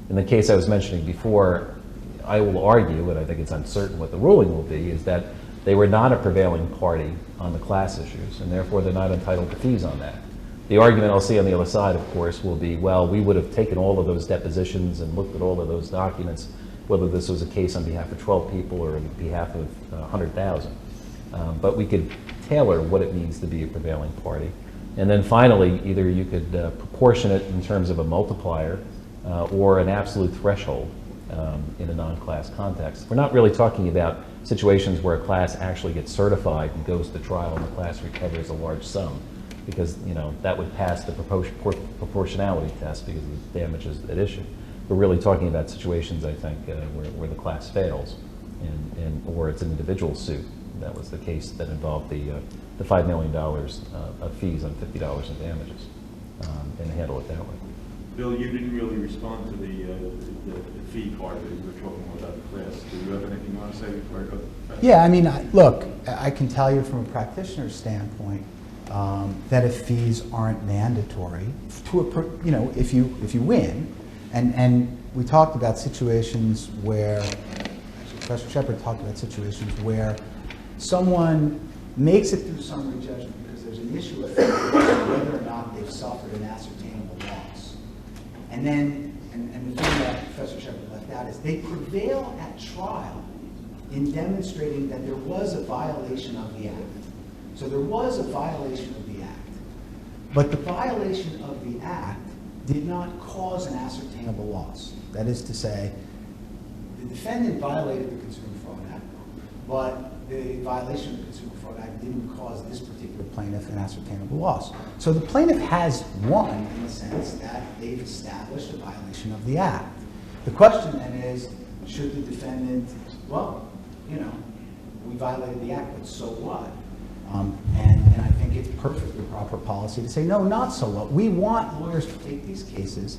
In the case I was mentioning before, I will argue, and I think it's uncertain what the ruling will be, is that they were not a prevailing party on the class issues, and therefore they're not entitled to fees on that. The argument I'll see on the other side, of course, will be, well, we would have taken all of those depositions and looked at all of those documents, whether this was a case on behalf of 12 people or on behalf of 100,000. But we could tailor what it means to be a prevailing party. And then finally, either you could proportion it in terms of a multiplier or an absolute threshold in a non-class context. We're not really talking about situations where a class actually gets certified and goes to trial and the class recovers a large sum, because you know that would pass the proportionality test because of the damages at issue. We're really talking about situations, I think, where the class fails, or it's an individual suit. That was the case that involved the $5 million of fees on $50 in damages, and handle it that way. Bill, you didn't really respond to the fee part that you were talking about the class. Do you have anything you want to say before I go? Yeah, I mean, look, I can tell you from a practitioner's standpoint that if fees aren't mandatory, you know, if you win, and we talked about situations where, actually Professor Shepherd talked about situations where someone makes it through summary judgment because there's an issue of whether or not they've suffered an ascertainable loss. And then, and the thing that Professor Shepherd left out is they prevail at trial in demonstrating that there was a violation of the act. So there was a violation of the act. But the violation of the act did not cause an ascertainable loss. That is to say, the defendant violated the Consumer Fraud Act, but the violation of the Consumer Fraud Act didn't cause this particular plaintiff an ascertainable loss. So the plaintiff has won in the sense that they've established a violation of the act. The question then is, should the defendant, well, you know, we violated the act, but so what? And I think it's perfectly proper policy to say, no, not so what. We want lawyers to take these cases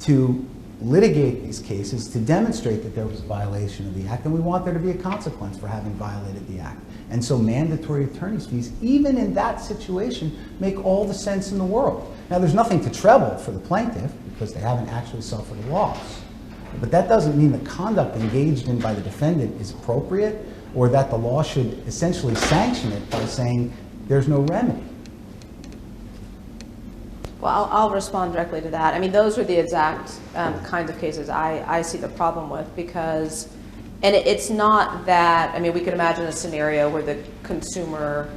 to litigate these cases to demonstrate that there was a violation of the act, and we want there to be a consequence for having violated the act. And so mandatory attorney's fees, even in that situation, make all the sense in the world. Now, there's nothing to treble for the plaintiff because they haven't actually suffered a loss. But that doesn't mean the conduct engaged in by the defendant is appropriate, or that the law should essentially sanction it by saying there's no remedy. Well, I'll respond directly to that. I mean, those are the exact kinds of cases I see the problem with, because, and it's not that, I mean, we could imagine a scenario where the consumer,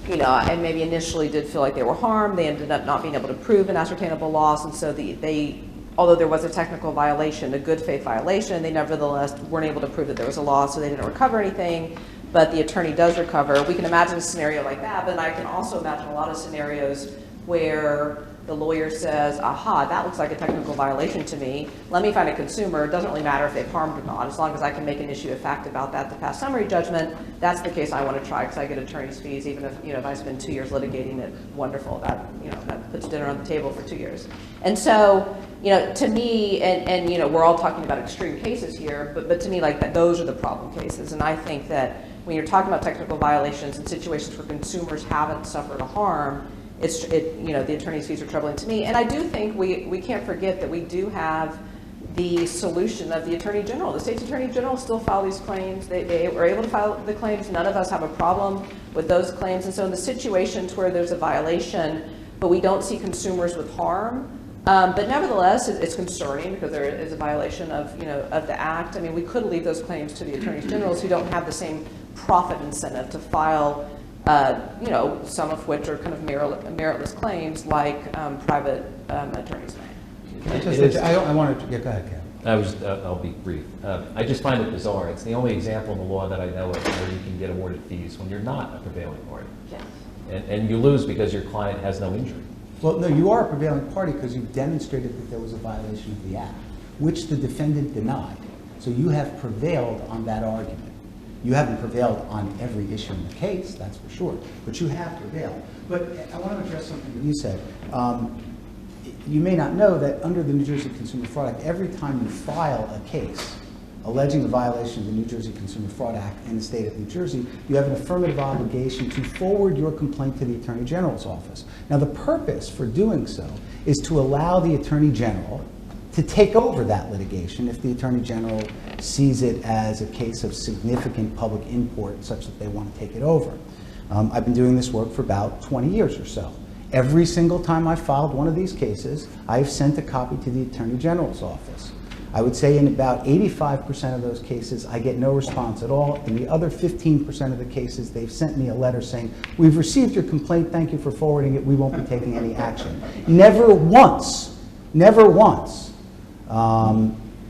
you know, and maybe initially did feel like they were harmed, they ended up not being able to prove an ascertainable loss, and so they, although there was a technical violation, a good faith violation, they nevertheless weren't able to prove that there was a loss, so they didn't recover anything, but the attorney does recover. We can imagine a scenario like that, but I can also imagine a lot of scenarios where the lawyer says, aha, that looks like a technical violation to me. Let me find a consumer. It doesn't really matter if they've harmed or not. As long as I can make an issue of fact about that to pass summary judgment, that's the case I want to try, because I get attorney's fees, even if, you know, if I spend 2 years litigating it, wonderful. That, you know, that puts dinner on the table for 2 years. And so, you know, to me, and you know, we're all talking about extreme cases here, but to me, like, that, those are the problem cases. And I think that when you're talking about technical violations in situations where consumers haven't suffered a harm, you know, the attorney's fees are troubling to me. And I do think we can't forget that we do have the solution of the Attorney General. The state's Attorney General still file these claims. They were able to file the claims. None of us have a problem with those claims. And so in the situations where there's a violation, but we don't see consumers with harm, but nevertheless, it's concerning because there is a violation of, you know, of the act. I mean, we could leave those claims to the Attorneys Generals who don't have the same profit incentive to file, you know, some of which are kind of meritless claims like private attorneys may. I wanted to, yeah, go ahead, Kevin. I'll be brief. I just find it bizarre. It's the only example in the law that I know of where you can get awarded fees when you're not a prevailing party. Yes. And you lose because your client has no injury. Well, no, you are a prevailing party because you've demonstrated that there was a violation of the act, which the defendant denied. So you have prevailed on that argument. You haven't prevailed on every issue in the case, that's for sure, but you have prevailed. But I want to address something that you said. You may not know that under the New Jersey Consumer Fraud Act, every time you file a case alleging a violation of the New Jersey Consumer Fraud Act in the state of New Jersey, you have an affirmative obligation to forward your complaint to the Attorney General's office. Now, the purpose for doing so is to allow the Attorney General to take over that litigation if the Attorney General sees it as a case of significant public import such that they want to take it over. I've been doing this work for about 20 years or so. Every single time I filed one of these cases, I've sent a copy to the Attorney General's office. I would say in about 85% of those cases, I get no response at all. In the other 15% of the cases, they've sent me a letter saying, we've received your complaint, thank you for forwarding it, we won't be taking any action. Never once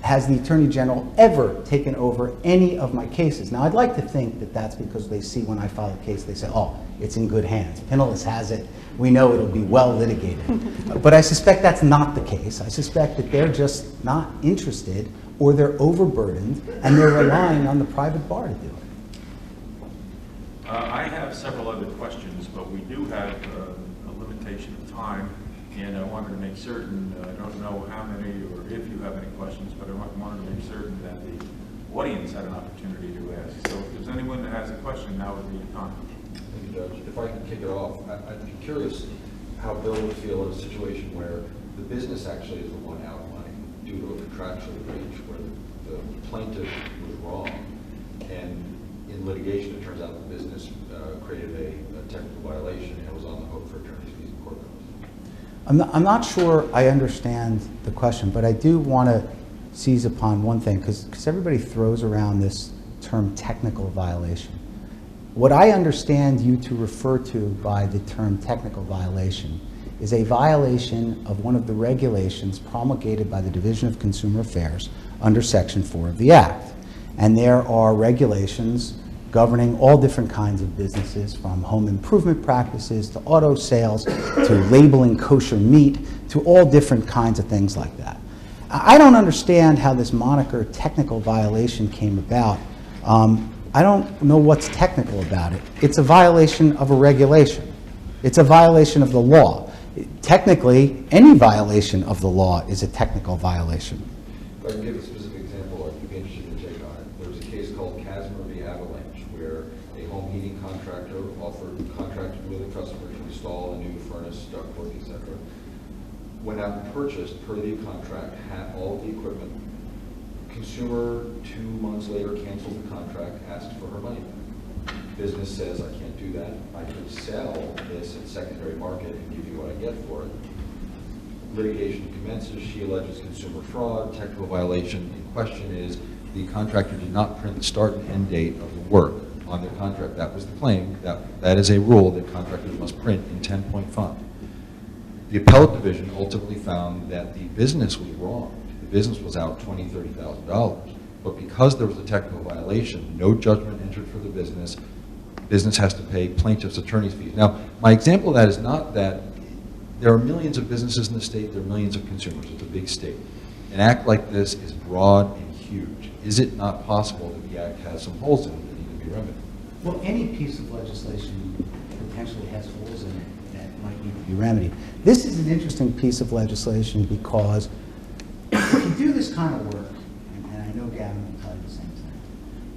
has the Attorney General ever taken over any of my cases. Now, I'd like to think that that's because they see when I file a case, they say, oh, it's in good hands. Pinilis has it. We know it'll be well litigated. But I suspect that's not the case. I suspect that they're just not interested, or they're overburdened, and they're relying on the private bar to do it. I have several other questions, but we do have a limitation of time, and I wanted to make certain, I don't know how many or if you have any questions, but I wanted to make certain that the audience had an opportunity to ask. So if there's anyone that has a question, now would be the time. Thank you, Judge. If I could kick it off, I'd be curious how Bill would feel in a situation where the business actually is the one out money due to a contractual breach where the plaintiff was wrong, and in litigation it turns out the business created a technical violation and was on the hook for attorney's fees and court bills. I'm not sure I understand the question, but I do want to seize upon one thing, because everybody throws around this term technical violation. What I understand you to refer to by the term technical violation is a violation of one of the regulations promulgated by the Division of Consumer Affairs under Section 4 of the Act. And there are regulations governing all different kinds of businesses, from home improvement practices to auto sales to labeling kosher meat to all different kinds of things like that. I don't understand how this moniker technical violation came about. I don't know what's technical about it. It's a violation of a regulation. It's a violation of the law. Technically, any violation of the law is a technical violation. If I can give a specific example, I'd be interested in take on it. There was a case called Casimir v. Avalanche, where a home heating contractor contracted with a customer to install a new furnace, ductwork, etc. Went out and purchased, per the contract, had all of the equipment. Consumer 2 months later canceled the contract, asked for her money back. Business says, I can't do that. I could sell this at secondary market and give you what I get for it. Litigation commences. She alleges consumer fraud, technical violation. The question is, the contractor did not print the start and end date of the work on their contract. That was the claim. That is a rule that contractors must print in 10-point font. The appellate division ultimately found that the business was wrong. The business was out $20,000, $30,000. But because there was a technical violation, no judgment entered for the business. Business has to pay plaintiff's attorney's fees. Now, my example of that is not that there are millions of businesses in the state, there are millions of consumers. It's a big state. An act like this is broad and huge. Is it not possible that the act has some holes in it that need to be remedied? Well, any piece of legislation potentially has holes in it that might need to be remedied. This is an interesting piece of legislation because if you do this kind of work, and I know Gavin will tell you the same thing,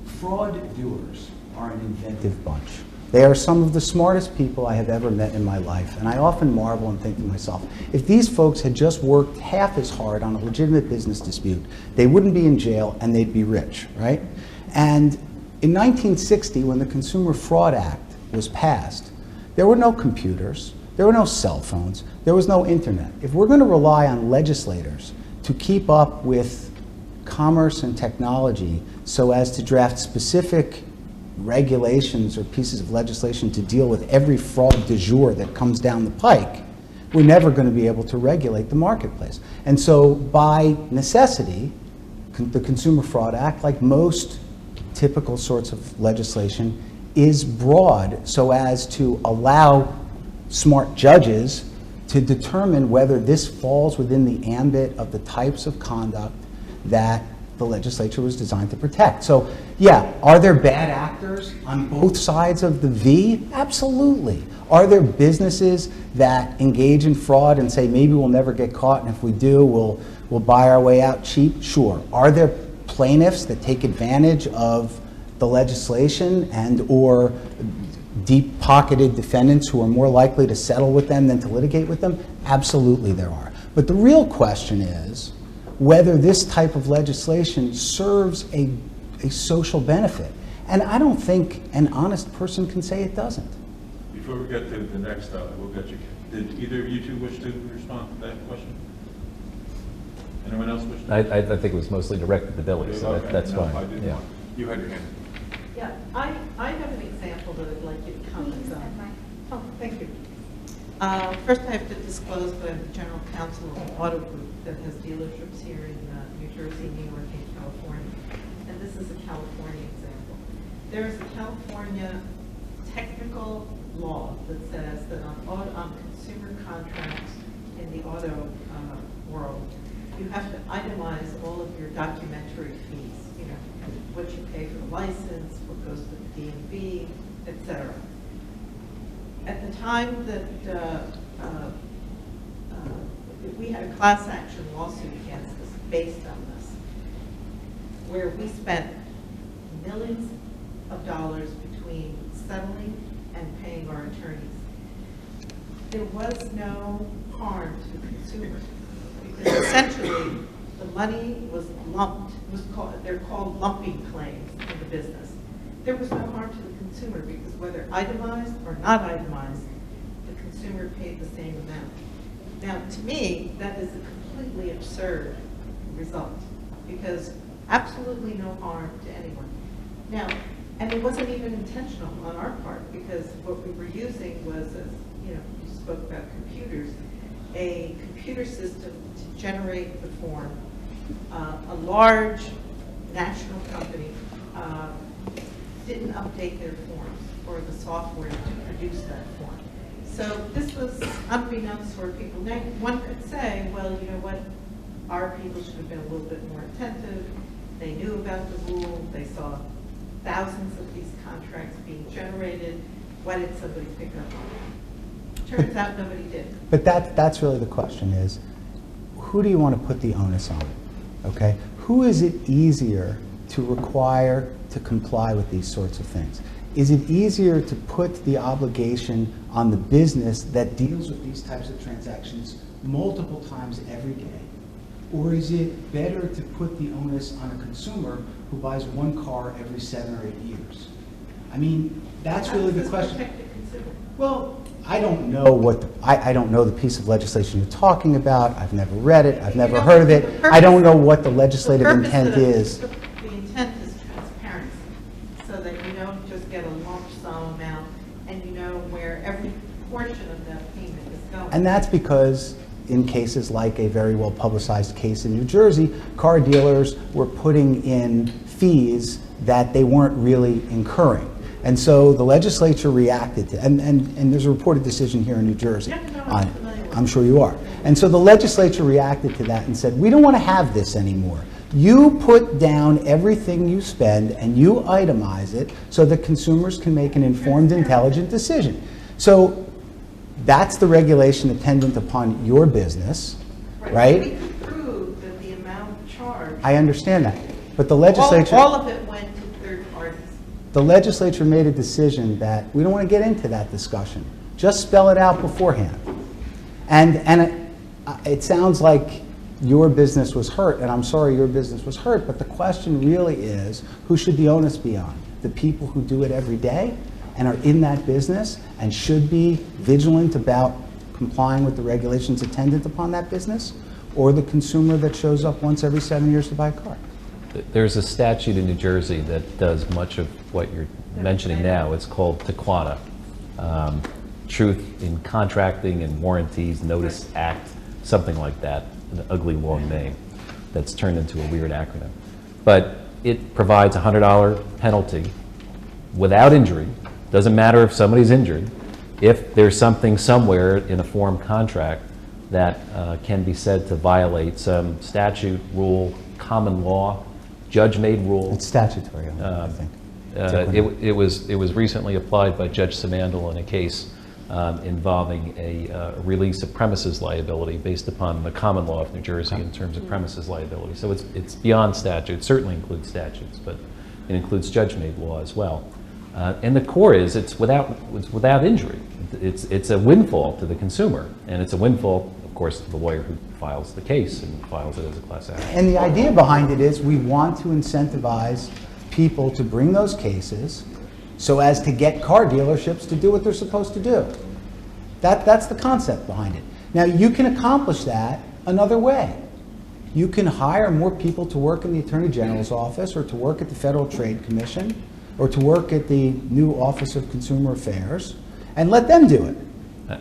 fraud doers are an inventive bunch. They are some of the smartest people I have ever met in my life, and I often marvel and think to myself, if these folks had just worked half as hard on a legitimate business dispute, they wouldn't be in jail and they'd be rich, right? And in 1960, when the Consumer Fraud Act was passed, there were no computers, there were no cell phones, there was no internet. If we're going to rely on legislators to keep up with commerce and technology so as to draft specific regulations or pieces of legislation to deal with every fraud du jour that comes down the pike, we're never going to be able to regulate the marketplace. And so by necessity, the Consumer Fraud Act, like most typical sorts of legislation, is broad so as to allow smart judges to determine whether this falls within the ambit of the types of conduct that the legislature was designed to protect. So, yeah, are there bad actors on both sides of the V? Absolutely. Are there businesses that engage in fraud and say, maybe we'll never get caught, and if we do, we'll buy our way out cheap? Sure. Are there plaintiffs that take advantage of the legislation and or deep-pocketed defendants who are more likely to settle with them than to litigate with them? Absolutely there are. But the real question is whether this type of legislation serves a social benefit. And I don't think an honest person can say it doesn't. Before we get to the next, we'll get you. Did either of you two wish to respond to that question? Anyone else wish to? I think it was mostly directed to Billy, so Okay. that's No, fine. I didn't Yeah. want- You had your hand. Yeah, I have an example that I'd like you to comment on. Oh, thank you. First, I have to disclose that I'm the general counsel of an auto group that has dealerships here in New Jersey, New York, and California. And this is a California example. There is a California technical law that says that on consumer contracts in the auto world, you have to itemize all of your documentary fees, you know, what you pay for the license, what goes to the DMV, et cetera. At the time that we had a class action lawsuit against us based on this, where we spent millions of dollars between settling and paying our attorneys. There was no harm to the consumer because essentially the money was lumped. They're called lumping claims in the business. There was no harm to the consumer because whether itemized or not itemized, the consumer paid the same amount. Now, to me, that is a completely absurd result because absolutely no harm to anyone. Now, and it wasn't even intentional on our part because what we were using was, as you know, you spoke about computers, a computer system to generate the form. A large national company didn't update their forms or the software to produce that form. So this was unbeknownst for people. Now, one could say, well, you know what, our people should have been a little bit more attentive. They knew about the rule. They saw thousands of these contracts being generated. Why did somebody pick up on it? Turns out nobody did. But that's really the question is, who do you want to put the onus on? Okay? who is it easier to require to comply with these sorts of things? Is it easier to put the obligation on the business that deals with these types of transactions multiple times every day? Or is it better to put the onus on a consumer who buys one car every 7 or 8 years? I mean, that's really the question. Protect the consumer? Well, I don't know what, I don't know the piece of legislation you're talking about. I've never read it. I've never heard of it. I don't know what the legislative intent is. The intent is transparency, so that you don't just get a lump sum amount and you know where every portion of that payment is going. And that's because in cases like a very well publicized case in New Jersey, car dealers were putting in fees that they weren't really incurring. And so the legislature reacted to, and there's a reported decision here in New Jersey on it. I'm sure you are. And so the legislature reacted to that and said, we don't want to have this anymore. You put down everything you spend and you itemize it so that consumers can make an informed, intelligent decision. So that's the regulation attendant upon your business, right? We could prove that the amount charged. I understand that. But the legislature... All of it went to third parties. The legislature made a decision that we don't want to get into that discussion. Just spell it out beforehand. And it sounds like your business was hurt, and I'm sorry your business was hurt, but the question really is, who should the onus be on? The people who do it every day and are in that business and should be vigilant about complying with the regulations attendant upon that business, or the consumer that shows up once every 7 years to buy a car? There's a statute in New Jersey that does much of what you're mentioning now. It's called TAQUANA, Truth in Contracting and Warranties Notice Act, something like that, an ugly long name that's turned into a weird acronym. But it provides a $100 penalty without injury. Doesn't matter if somebody's injured, if there's something somewhere in a form contract that can be said to violate some statute, rule, common law, judge-made rule. It's statutory, I think. It was recently applied by Judge Samandel in a case involving a release of premises liability based upon the common law of New Jersey in terms of premises liability. So it's beyond statute. It certainly includes statutes, but it includes judge-made law as well. And the core is it's without injury. It's a windfall to the consumer, and it's a windfall, of course, to the lawyer who files the case and files it as a class action. And the idea behind it is we want to incentivize people to bring those cases so as to get car dealerships to do what they're supposed to do. That's the concept behind it. Now, you can accomplish that another way. You can hire more people to work in the Attorney General's office, or to work at the Federal Trade Commission, or to work at the new Office of Consumer Affairs, and let them do it.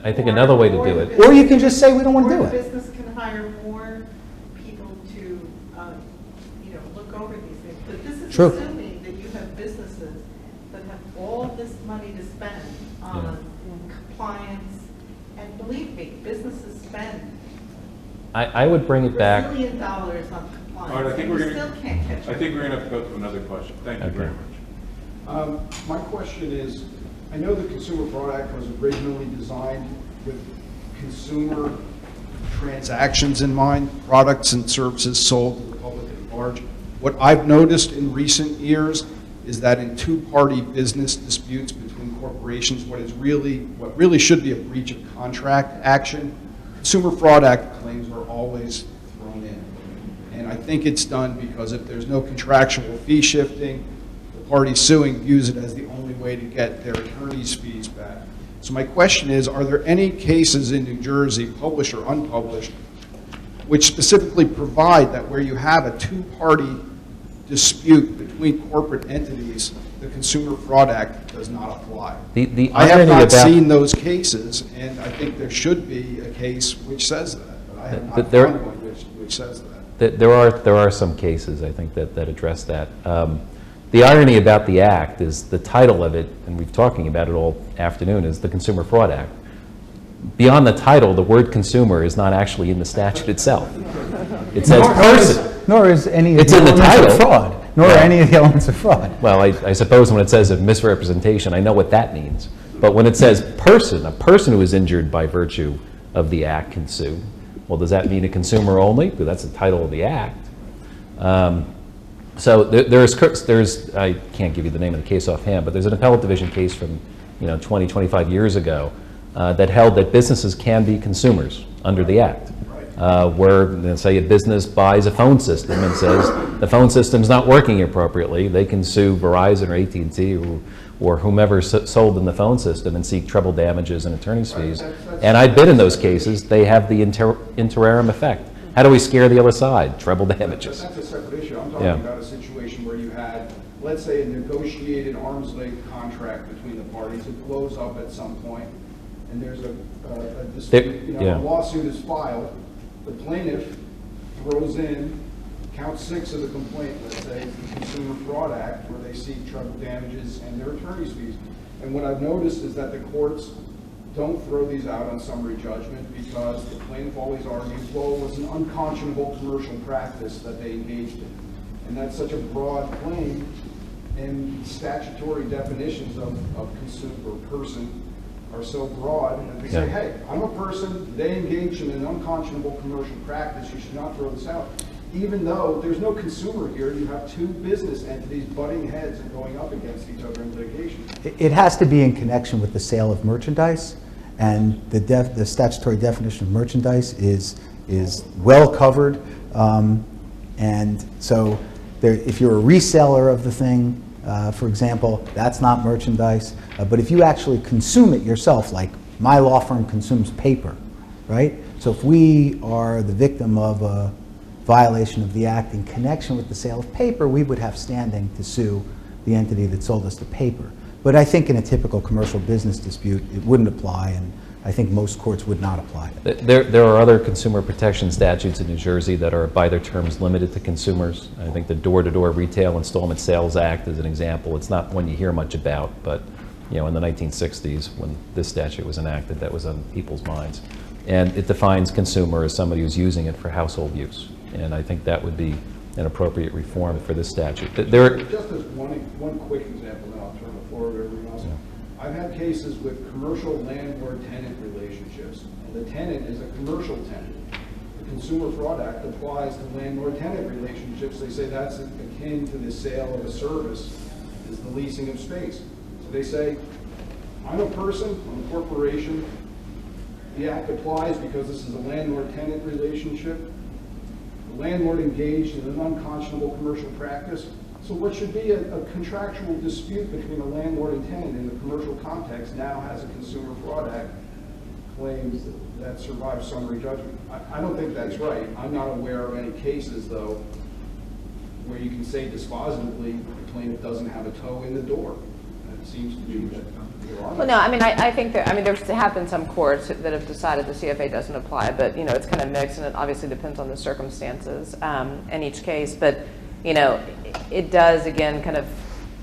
I think another way to do it. Or you can just say we don't want to do Or the it. business can hire more people to, look over these things. But this is True. assuming that you have businesses that have all this money to spend on compliance. And believe me, businesses spend I would bring it back. $1 billion on compliance. All right, I think and we're you going still can't catch to, I up. think we're going to have to go to another question. Thank you very Okay. much. My question is, I know the Consumer Fraud Act was originally designed with consumer transactions in mind, products and services sold to the public at large. What I've noticed in recent years is that in two-party business disputes between corporations, what really should be a breach of contract action, Consumer Fraud Act claims are always thrown in. And I think it's done because if there's no contractual fee shifting, the party suing views it as the only way to get their attorney's fees back. So my question is, are there any cases in New Jersey, published or unpublished, which specifically provide that where you have a two-party dispute between corporate entities, the Consumer Fraud Act does not apply? The I have irony not about seen those cases, and I think there should be a case which says that, but I have not But there- found one which says that. There are some cases, I think, that address that. The irony about the Act is the title of it, and we've talking about it all afternoon, is the Consumer Fraud Act. Beyond the title, the word consumer is not actually in the statute itself. It says person. Nor is any of It's the in the elements of title. fraud. Nor are Yeah. any of the elements of fraud. Well, I suppose when it says a misrepresentation, I know what that means. But when it says person, a person who is injured by virtue of the Act can sue. Well, does that mean a consumer only? Because that's the title of the Act. So there's, I can't give you the name of the case offhand, but there's an appellate division case from 20, 25 years ago that held that businesses can be consumers under the Act. Where, let's say, a business buys a phone system and says the phone system's not working appropriately, they can sue Verizon or AT&T or whomever sold them the phone system and seek treble damages and attorney's fees. And I've been in those cases. They have the interim effect. How do we scare the other side? Treble damages. That's a separate issue. I'm talking about a situation where you had, let's say, a negotiated arm's length contract between the parties. It blows up at some point, and there's a dispute. A lawsuit is filed. The plaintiff throws in count 6 of the complaint, let's say, the Consumer Fraud Act, where they seek treble damages and their attorney's fees. And what I've noticed is that the courts don't throw these out on summary judgment because the plaintiff always argues, well, it was an unconscionable commercial practice that they engaged in. And that's such a broad claim, and statutory definitions of consumer or person are so broad that they say, hey, I'm a person, they engage in an unconscionable commercial practice, you should not throw this out. Even though there's no consumer here, you have two business entities butting heads and going up against each other in litigation. It has to be in connection with the sale of merchandise, and the statutory definition of merchandise is well covered. And so if you're a reseller of the thing, for example, that's not merchandise. But if you actually consume it yourself, like my law firm consumes paper, right? So if we are the victim of a violation of the Act in connection with the sale of paper, we would have standing to sue the entity that sold us the paper. But I think in a typical commercial business dispute, it wouldn't apply, and I think most courts would not apply it. There are other consumer protection statutes in New Jersey that are, by their terms, limited to consumers. I think the Door-to-Door Retail Installment Sales Act is an example. It's not one you hear much about, but in the 1960s, when this statute was enacted, that was on people's minds. And it defines consumer as somebody who's using it for household use. And I think that would be an appropriate reform for this statute. Just as one quick example, then I'll turn the floor to everyone else. Yeah. I've had cases with commercial landlord-tenant relationships, and the tenant is a commercial tenant. The Consumer Fraud Act applies to landlord-tenant relationships. They say that's akin to the sale of a service, is the leasing of space. So they say, I'm a person, I'm a corporation. The Act applies because this is a landlord-tenant relationship. The landlord engaged in an unconscionable commercial practice. So what should be a contractual dispute between a landlord and tenant in the commercial context now has a Consumer Fraud Act claims that survives summary judgment. I don't think that's right. I'm not aware of any cases, though, where you can say dispositively the plaintiff doesn't have a toe in the door. It seems to be that there are. Well, no, I mean, I think there have been some courts that have decided the CFA doesn't apply, but, it's kind of mixed, and it obviously depends on the circumstances in each case. But, it does, again, kind of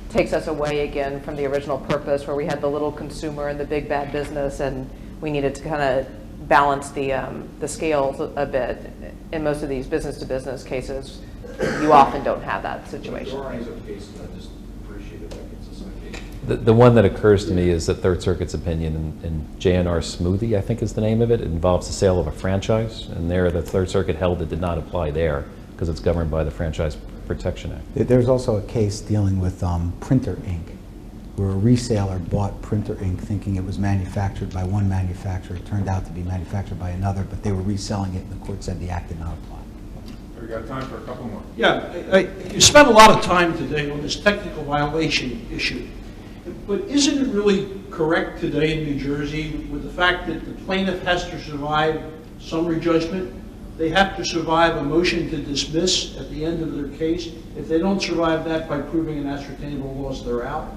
takes us away again from the original purpose where we had the little consumer and the big bad business, and we needed to kind of balance the scales a bit. In most of these business-to-business cases, you often don't have that situation. There are cases, I just appreciated that gets us on case. The one that occurs to me is the Third Circuit's opinion in J&R Smoothie, I think is the name of it. It involves the sale of a franchise, and there the Third Circuit held it did not apply there because it's governed by the Franchise Protection Act. There's also a case dealing with printer ink, where a reseller bought printer ink thinking it was manufactured by one manufacturer. It turned out to be manufactured by another, but they were reselling it, and the court said the Act did not apply. We've got time for a couple more. Yeah, you spent a lot of time today on this technical violation issue. But isn't it really correct today in New Jersey with the fact that the plaintiff has to survive summary judgment? They have to survive a motion to dismiss at the end of their case. If they don't survive that by proving an ascertainable loss, they're out.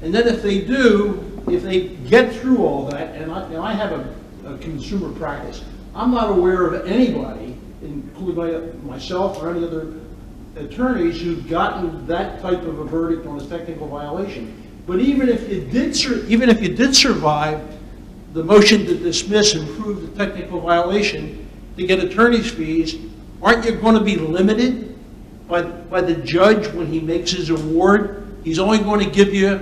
And then if they do, if they get through all that, and I have a consumer practice, I'm not aware of anybody, including myself or any other attorneys, who've gotten that type of a verdict on a technical violation. But even if you did survive the motion to dismiss and prove the technical violation to get attorney's fees, aren't you going to be limited by the judge when he makes his award? He's only going to give you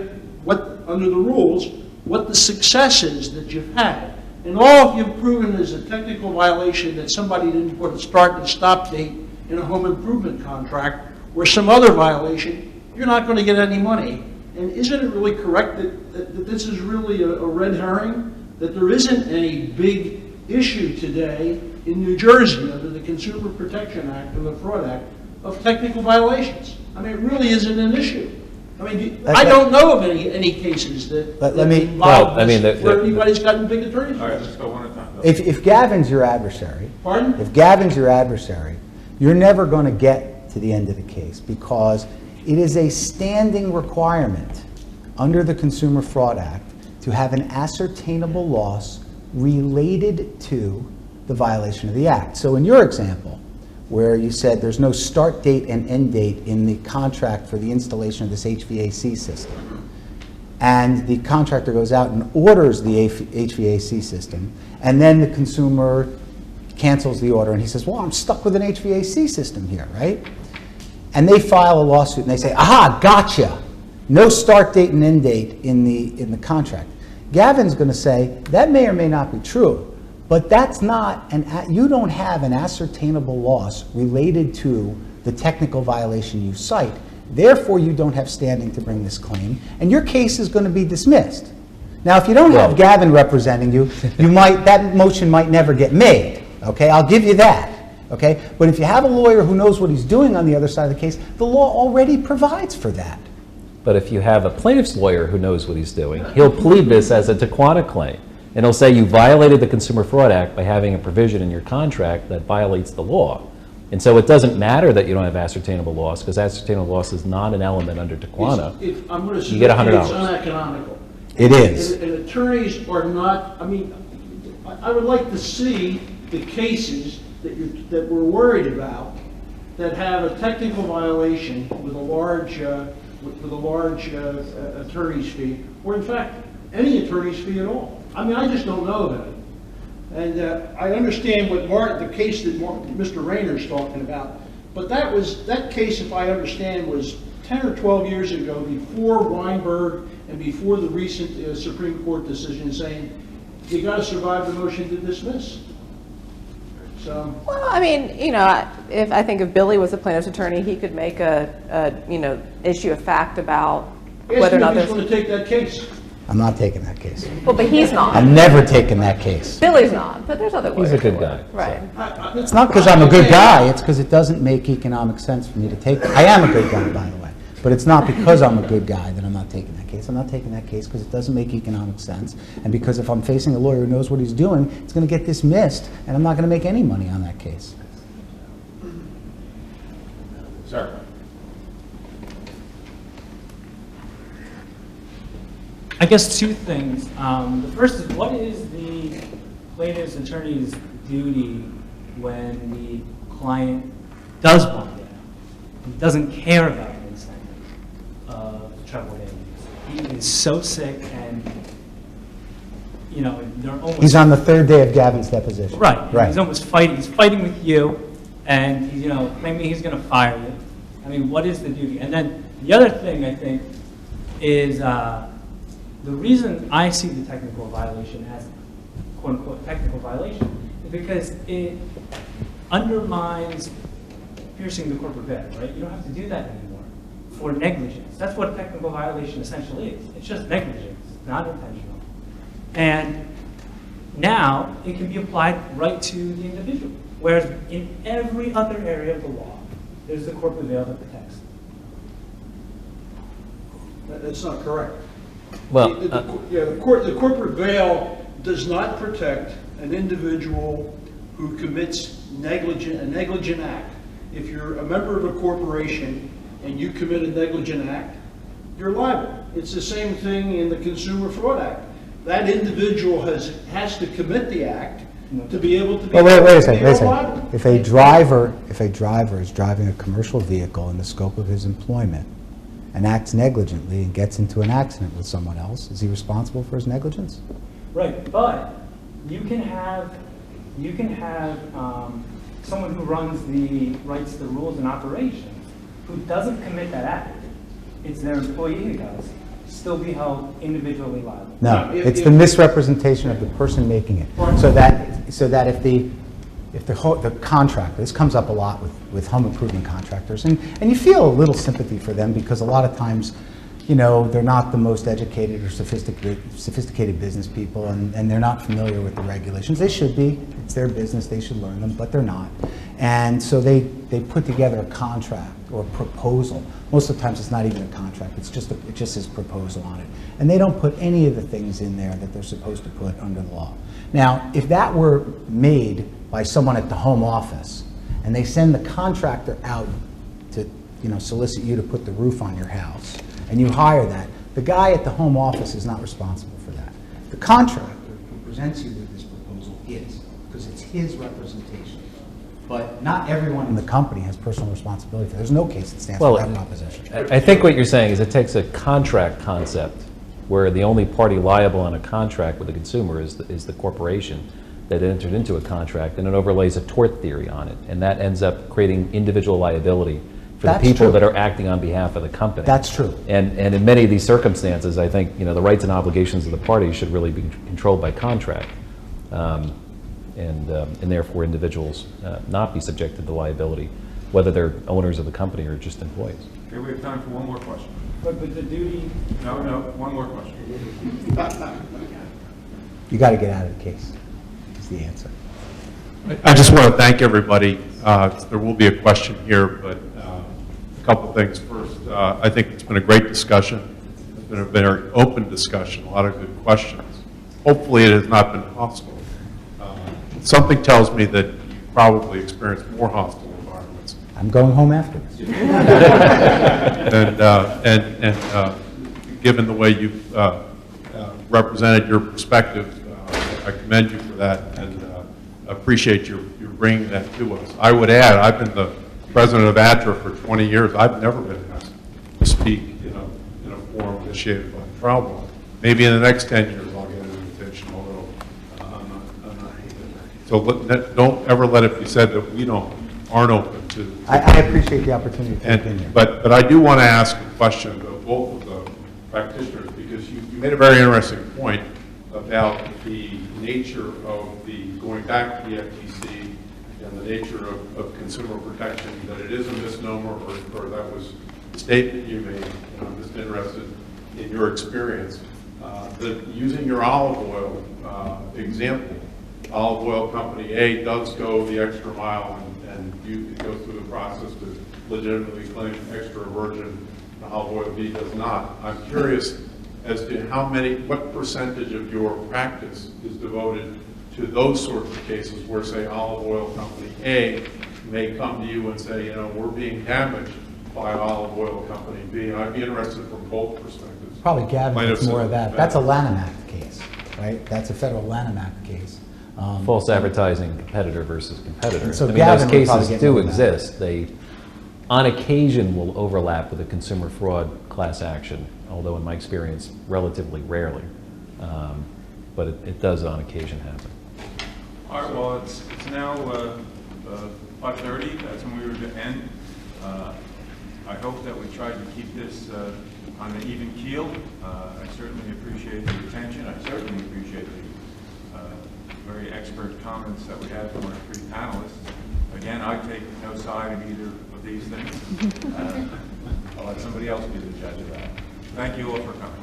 what, under the rules, what the success is that you've had. And all you've proven is a technical violation that somebody didn't put a start and stop date in a home improvement contract or some other violation, you're not going to get any money. And isn't it really correct that this is really a red herring? That there isn't any big issue today in New Jersey under the Consumer Protection Act or the Fraud Act of technical violations? I mean, it really isn't an issue. I mean, I don't know of any cases that involve this where anybody's gotten big attorneys. All right, let's go one at a time. If Gavin's your adversary, Pardon? if Gavin's your adversary, you're never going to get to the end of the case because it is a standing requirement under the Consumer Fraud Act to have an ascertainable loss related to the violation of the act. So in your example, where you said there's no start date and end date in the contract for the installation of this HVAC system, and the contractor goes out and orders the HVAC system, and then the consumer cancels the order, and he says, well, I'm stuck with an HVAC system here, right? And they file a lawsuit, and they say, aha, gotcha. No start date and end date in the contract. Gavin's going to say, that may or may not be true, but that's not you don't have an ascertainable loss related to the technical violation you cite. Therefore, you don't have standing to bring this claim, and your case is going to be dismissed. Now, if you don't have Gavin representing you, that motion might never get made. Okay, I'll give you that. Okay, but if you have a lawyer who knows what he's doing on the other side of the case, the law already provides for that. But if you have a plaintiff's lawyer who knows what he's doing, he'll plead this as a Taquana claim. And he'll say you violated the Consumer Fraud Act by having a provision in your contract that violates the law. And so it doesn't matter that you don't have ascertainable loss, because ascertainable loss is not an element under Taquana. I'm going to You get $100. It's uneconomical. It is. And attorneys are not, I mean, I would like to see the cases that we're worried about that have a technical violation with a large attorney's fee, or in fact, any attorney's fee at all. I mean, I just don't know about it. And I understand what the case that Mr. Rayner's talking about, but that case, if I understand, was 10 or 12 years ago, before Weinberg and before the recent Supreme Court decision saying you got to survive the motion to dismiss. So. Well, I mean, you know, if Billy was a plaintiff's attorney, he could make a issue of fact about whether or not he's going to take that case. I'm not taking that case. Well, but he's not. I'm never taking that case. Billy's not, but there's other ways. He's a good guy. Right. It's not because I'm a good guy, it's because it doesn't make economic sense for me to take it. I am a good guy, by the way, but it's not because I'm a good guy that I'm not taking that case. I'm not taking that case because it doesn't make economic sense, and because if I'm facing a lawyer who knows what he's doing, it's going to get dismissed, and I'm not going to make any money on that case. Sir. I guess two things. The first is, what is the plaintiff's attorney's duty when the client does want it? He doesn't care about the incentive of treble damages. He is so sick, and you know, they're almost. He's on the third day of Gavin's deposition. Right. Right. He's almost fighting. He's fighting with you, and you know, claiming he's going to fire you. I mean, what is the duty? And then the other thing I think is. The reason I see the technical violation as quote-unquote technical violation is because it undermines piercing the corporate veil, right? You don't have to do that anymore for negligence. That's what a technical violation essentially is. It's just negligence, not intentional. And now it can be applied right to the individual, whereas in every other area of the law, there's the corporate veil that protects. That's not correct. Well, the corporate veil does not protect an individual who commits a negligent act. If you're a member of a corporation and you commit a negligent act, you're liable. It's the same thing in the Consumer Fraud Act. That individual has to commit the act to be able to be Well, wait a second. liable. If a driver is driving a commercial vehicle in the scope of his employment and acts negligently and gets into an accident with someone else, is he responsible for his negligence? Right, but you can have someone who writes the rules and operations, who doesn't commit that act. It's their employee who does. Still be held individually liable. No, it's the misrepresentation of the person making it. So that if if the contractor, this comes up a lot with home improvement contractors, and you feel a little sympathy for them because a lot of times, you know, they're not the most educated or sophisticated business people, and they're not familiar with the regulations. They should be. It's their business. They should learn them, but they're not. And so they put together a contract or a proposal. Most of the times it's not even a contract. It just says proposal on it. And they don't put any of the things in there that they're supposed to put under the law. Now, if that were made by someone at the home office, and they send the contractor out to, you know, solicit you to put the roof on your house, and you hire that, the guy at the home office is not responsible for that. The contractor who presents you with this proposal is, because it's his representation. But not everyone in the company has personal responsibility for it. There's no case that stands for that proposition. I think what you're saying is it takes a contract concept where the only party liable on a contract with the consumer is the corporation that entered into a contract, and it overlays a tort theory on it, and that ends up creating individual liability for the people that are acting on behalf of the company. That's true. And in many of these circumstances, I think, you know, the rights and obligations of the parties should really be controlled by contract, and therefore individuals not be subjected to liability, whether they're owners of the company or just employees. Okay, we have time for one more question. But the duty... No, one more question. You got to get out of the case, is the answer. I just want to thank everybody. There will be a question here, but a couple things. First, I think it's been a great discussion. It's been a very open discussion, a lot of good questions. Hopefully it has not been hostile. Something tells me that you probably experienced more hostile environments. I'm going home afterwards. And given the way you've represented your perspective, I commend you for that, and appreciate your bringing that to us. I would add, I've been the president of ATRA for 20 years. I've never been asked to speak in a forum initiated by the trial board. Maybe in the next 10 years I'll get an invitation, although I'm not. So don't ever let it be said that we aren't open to. I appreciate the opportunity to be here. But I do want to ask a question of both of the practitioners, because you made a very interesting point about the nature of the going back to the FTC and the nature of consumer protection, that it is a misnomer, or that was the statement you made. And I'm just interested in your experience. Using your olive oil example, olive oil company A does go the extra mile and you go through the process to legitimately claim extra virgin, and olive oil B does not. I'm curious as to what percentage of your practice is devoted to those sorts of cases where, say, olive oil company A may come to you and say, you know, we're being damaged by olive oil company B. And I'd be interested from both perspectives. Probably Gavin knows more of that. That's a Lanham Act case, right? That's a federal Lanham Act case. False advertising, competitor versus competitor. So I mean, Gavin those cases get do more of that. exist. They, on occasion, will overlap with a consumer fraud class action, although in my experience, relatively rarely. But it does on occasion happen. All right, well, it's now 5:30. That's when we were to end. I hope that we tried to keep this on an even keel. I certainly appreciate the attention. I certainly appreciate the very expert comments that we had from our three panelists. Again, I take no side in either of these things. I'll let somebody else be the judge of that. Thank you all for coming.